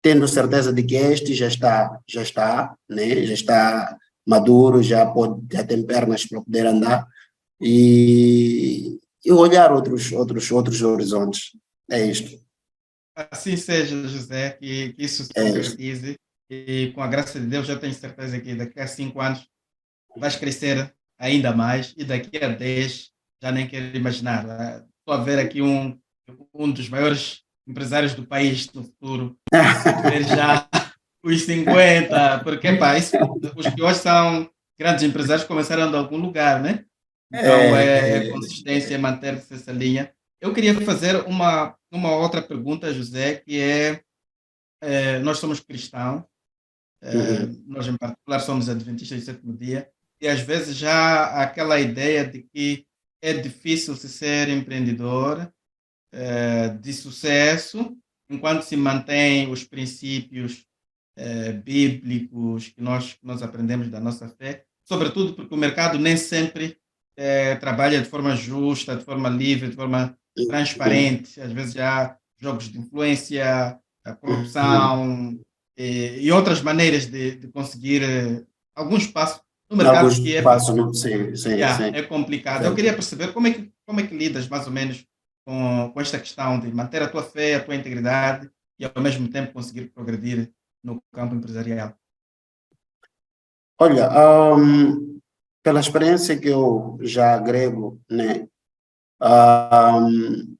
Speaker 2: tendo certeza de que este já está, né? Já está maduro, já tem pernas para poder andar e olhar outros horizontes. É isto.
Speaker 1: Assim seja, José, que isso se
Speaker 2: É isto.
Speaker 1: concretize e com a graça de Deus, eu tenho certeza que daqui a 5 anos vais crescer ainda mais e daqui a 10 já nem quero imaginar. Estou a ver aqui um dos maiores empresários do país no futuro, a ver já os 50, porque pá, os que hoje são grandes empresários começaram de algum lugar, né? Então é consistência, manter-se essa linha. Eu queria fazer uma outra pergunta, José, que nós somos cristãos,
Speaker 2: Uhum.
Speaker 1: nós em particular somos adventistas do sétimo dia, e às vezes já há aquela ideia de que é difícil se ser empreendedor de sucesso, enquanto se mantém os princípios bíblicos que nós aprendemos da nossa fé, sobretudo porque o mercado nem sempre trabalha de forma justa, de forma livre, de forma transparente. Às vezes há jogos de influência, a
Speaker 2: Uhum.
Speaker 1: corrupção e outras maneiras de conseguir algum espaço no mercado
Speaker 2: Alguns
Speaker 1: que é,
Speaker 2: passos, não? Sim, sim,
Speaker 1: yeah,
Speaker 2: sim.
Speaker 1: é complicado. Eu
Speaker 2: Certo.
Speaker 1: queria perceber como é que lidas mais ou menos com esta questão de manter a tua fé, a tua integridade e ao mesmo tempo conseguir progredir no campo empresarial.
Speaker 2: Olha, pela experiência que eu já agrego, né,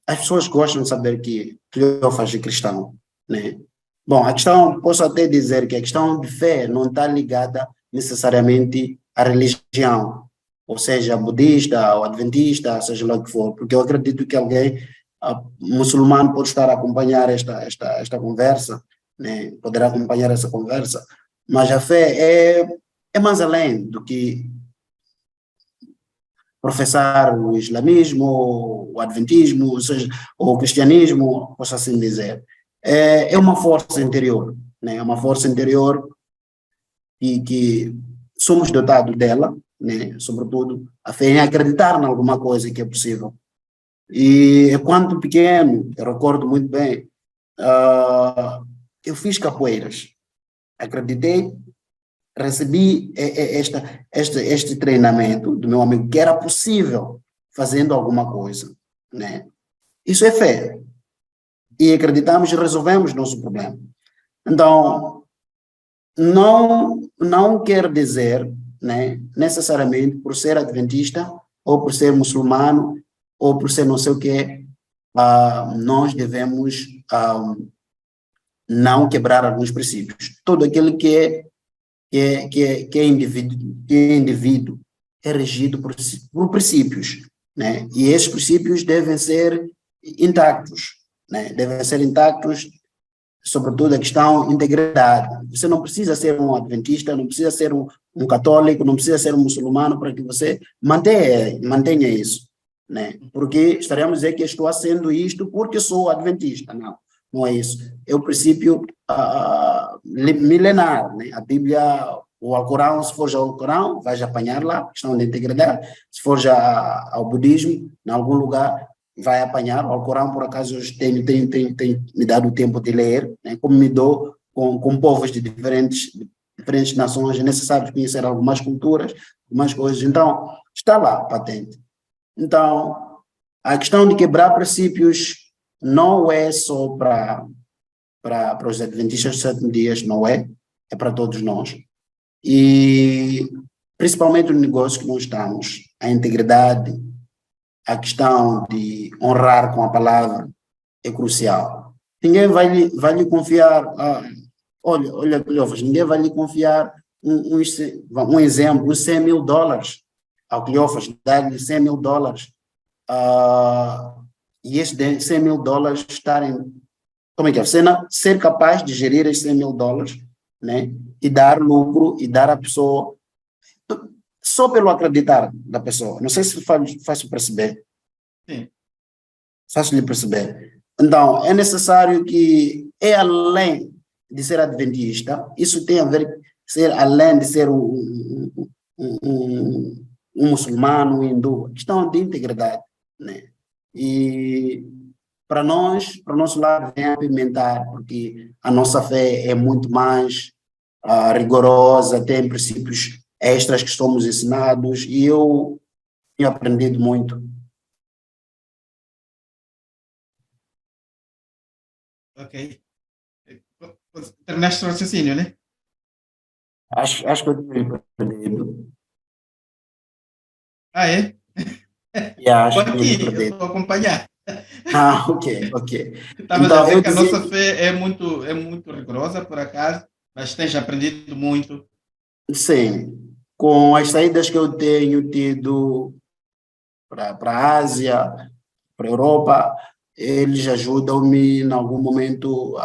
Speaker 2: as pessoas gostam de saber que Cleófas é cristão, né? Bom, a questão, posso até dizer que a questão de fé não está ligada necessariamente à religião, ou seja, budista ou adventista, seja lá o que for, porque eu acredito que alguém muçulmano pode estar a acompanhar esta conversa, né? Poderá acompanhar essa conversa, mas a fé é mais além do que professar o islamismo, o adventismo, ou seja, ou o cristianismo, posso assim dizer. É uma força interior, né? É uma força interior que somos dotados dela, né? Sobretudo a fé em acreditar em alguma coisa que é possível. E quando pequeno, eu recordo muito bem, eu fiz capoeiras, acreditei, recebi este treinamento do meu amigo que era possível fazendo alguma coisa, né? Isso é fé. E acreditamos e resolvemos nosso problema. Então, não quer dizer, né, necessariamente por ser adventista ou por ser muçulmano ou por ser não sei o quê, nós devemos não quebrar alguns princípios. Todo aquele que é indivíduo é regido por princípios, né? E esses princípios devem ser intactos, né? Devem ser intactos, sobretudo a questão integridade. Você não precisa ser um adventista, não precisa ser um católico, não precisa ser um muçulmano para que você mantenha isso, né? Porque estaremos a dizer que estou sendo isto porque sou adventista, não é isso. É o princípio milenar, né? A Bíblia O Alcorão, se for ao Alcorão, vais apanhar lá, questão de integridade. Se for já ao budismo, em algum lugar, vai apanhar. O Alcorão, por acaso, hoje tenho me dado o tempo de ler, né? Como me dou com povos de diferentes nações, é necessário conhecer algumas culturas, algumas coisas. Então, está lá, patente. Então, a questão de quebrar princípios não é só para os adventistas de 7 dias, não é? É para todos nós. E principalmente no negócio que nós estamos, a integridade, a questão de honrar com a palavra é crucial. Ninguém vai lhe confiar, olha, Cleófas, ninguém vai lhe confiar um exemplo, uns $100.000 ao Cleófas, dar-lhe $100.000, e esses $100.000 estarem, como é que é? Ser capaz de gerir esses $100.000, né? E dar lucro e dar à pessoa só pelo acreditar da pessoa. Não sei se faço perceber.
Speaker 1: Sim.
Speaker 2: Faço-lhe perceber. Então, é necessário que, além de ser adventista, isso tem a ver, além de ser um muçulmano, um hindu, questão de integridade, né? E para nós, para o nosso lado, vem apimentar, porque a nossa fé é muito mais rigorosa, tem princípios extras que somos ensinados, e eu tenho aprendido muito.
Speaker 1: Ok. Terminaste o raciocínio, né?
Speaker 2: Acho que eu tenho perdido.
Speaker 1: Ah, é?
Speaker 2: E acho
Speaker 1: Estou
Speaker 2: que tenho
Speaker 1: aqui, eu
Speaker 2: perdido.
Speaker 1: estou a acompanhar.
Speaker 2: Ok.
Speaker 1: Estavas a
Speaker 2: Então,
Speaker 1: dizer
Speaker 2: eu
Speaker 1: que a
Speaker 2: dizia,
Speaker 1: nossa fé é muito rigorosa, por acaso, mas tens aprendido muito.
Speaker 2: sim, com as saídas que eu tenho tido para a Ásia, para a Europa, eles ajudam-me em algum momento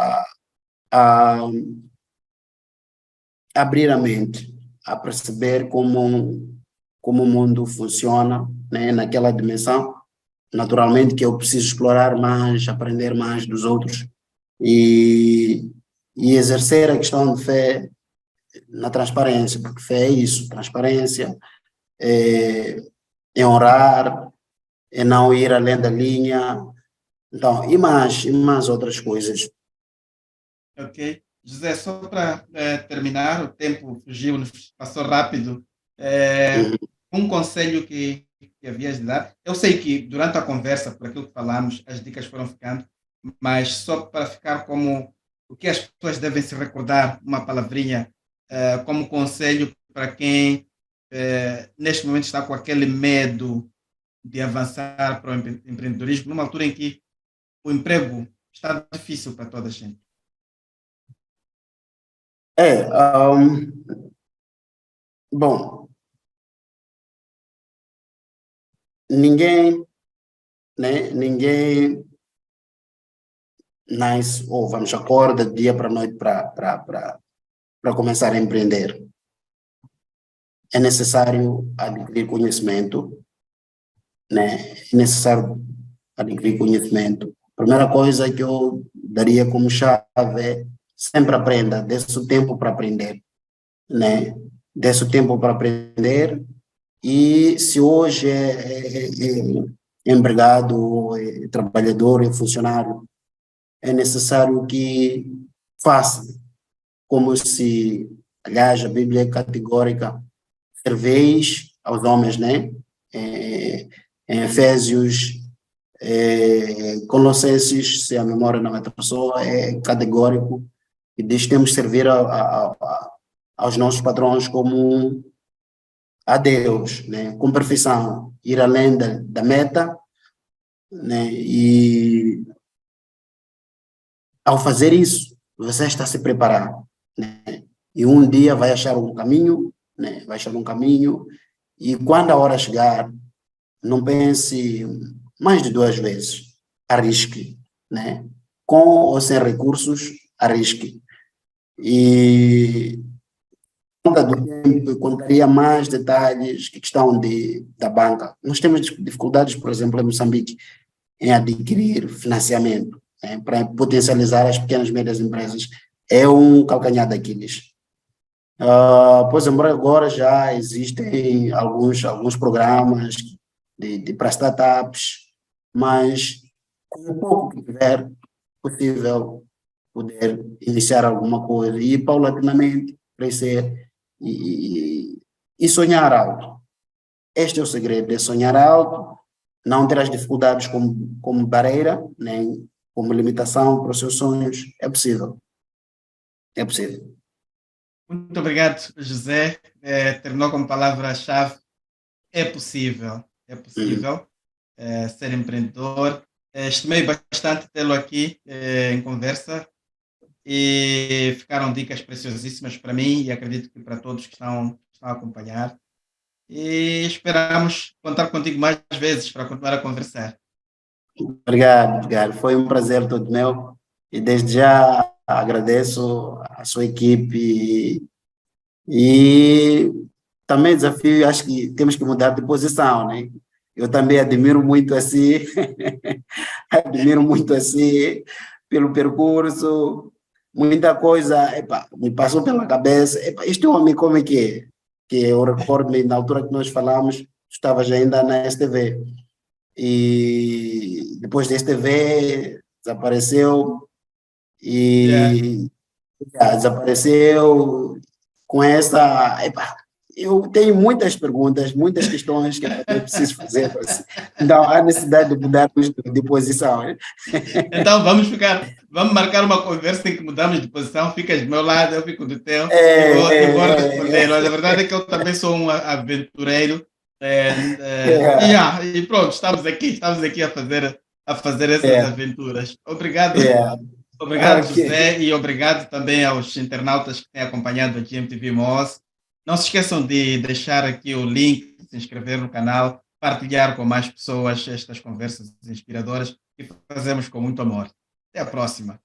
Speaker 2: a abrir a mente, a perceber como o mundo funciona, né, naquela dimensão. Naturalmente que eu preciso explorar mais, aprender mais dos outros e, e exercer a questão de fé na transparência, porque fé é isso, transparência, é, é honrar, é não ir além da linha, então, e mais outras coisas.
Speaker 1: Ok? José, só para terminar, o tempo fugiu-nos, passou rápido. É,
Speaker 2: Uhum.
Speaker 1: um conselho que havias de dar. Eu sei que durante a conversa, por aquilo que falamos, as dicas foram ficando, mas só para ficar como o que as pessoas devem se recordar, uma palavrinha, como conselho para quem neste momento está com aquele medo de avançar para o empreendedorismo, numa altura em que o emprego está difícil para toda a gente.
Speaker 2: É, bom, ninguém, né, ninguém nasce ou vamos acorda de dia para noite para começar a empreender. É necessário adquirir conhecimento, né? É necessário adquirir conhecimento. Primeira coisa que eu daria como chave é sempre aprenda, dê-se o tempo para aprender, né? Dê-se o tempo para aprender e se hoje é empregado, é trabalhador, é funcionário, é necessário que faça como se, aliás, a Bíblia é categórica, serveis aos homens, né? É, em Efésios, Colossenses, se a memória não é pessoa, é categórico e diz que temos que servir aos nossos patrões como a Deus, né? Com perfeição, ir além da meta, né? E ao fazer isso, você está se preparando, né? E um dia vai achar um caminho, né? Vai achar um caminho e quando a hora chegar, não pense mais de 2 vezes, arrisque, né? Com ou sem recursos, arrisque. E conta do tempo, eu contaria mais detalhes que questão da banca. Nós temos dificuldades, por exemplo, em Moçambique, em adquirir financiamento, né, para potencializar as pequenas e médias empresas. É um calcanhar daqueles. Pois, embora agora já existem alguns programas para startups, mas com o pouco que tiver possível poder iniciar alguma coisa e paulatinamente crescer e sonhar alto. Este é o segredo, é sonhar alto, não ter as dificuldades como barreira, nem como limitação para os seus sonhos. É possível, é possível.
Speaker 1: Muito obrigado, José. Terminou com palavra-chave. É
Speaker 2: Hum.
Speaker 1: possível ser empreendedor. Estimei bastante tê-lo aqui em conversa e ficaram dicas preciosíssimas para mim e acredito que para todos que estão a acompanhar. E esperamos contar contigo mais vezes para continuar a conversar.
Speaker 2: Obrigado, obrigado. Foi um prazer todo meu e desde já agradeço a sua equipe e também desafio, acho que temos que mudar de posição, né? Eu também admiro muito assim, admiro muito assim pelo percurso, muita coisa, epa, me passou pela cabeça, epa, este homem como é que é? Que eu recordo-me na altura que nós falamos, estava já ainda na STV e depois da STV desapareceu
Speaker 1: Yeah.
Speaker 2: e desapareceu com essa. Epa, eu tenho muitas perguntas, muitas questões que eu preciso fazer. Então, há necessidade de mudarmos de posição. Né?
Speaker 1: Então vamos marcar uma conversa em que mudamos de posição, ficas do meu lado, eu fico do teu e vou responder. Olha, a verdade é que eu também sou um aventureiro e pronto, estamos aqui a fazer essas
Speaker 2: é,
Speaker 1: aventuras. Obrigado,
Speaker 2: é,
Speaker 1: obrigado
Speaker 2: ok.
Speaker 1: José e obrigado também aos internautas que têm acompanhado aqui MTV Moz. Não se esqueçam de deixar aqui o link, se inscrever no canal, partilhar com mais pessoas estas conversas inspiradoras que fazemos com muito amor. Até a próxima.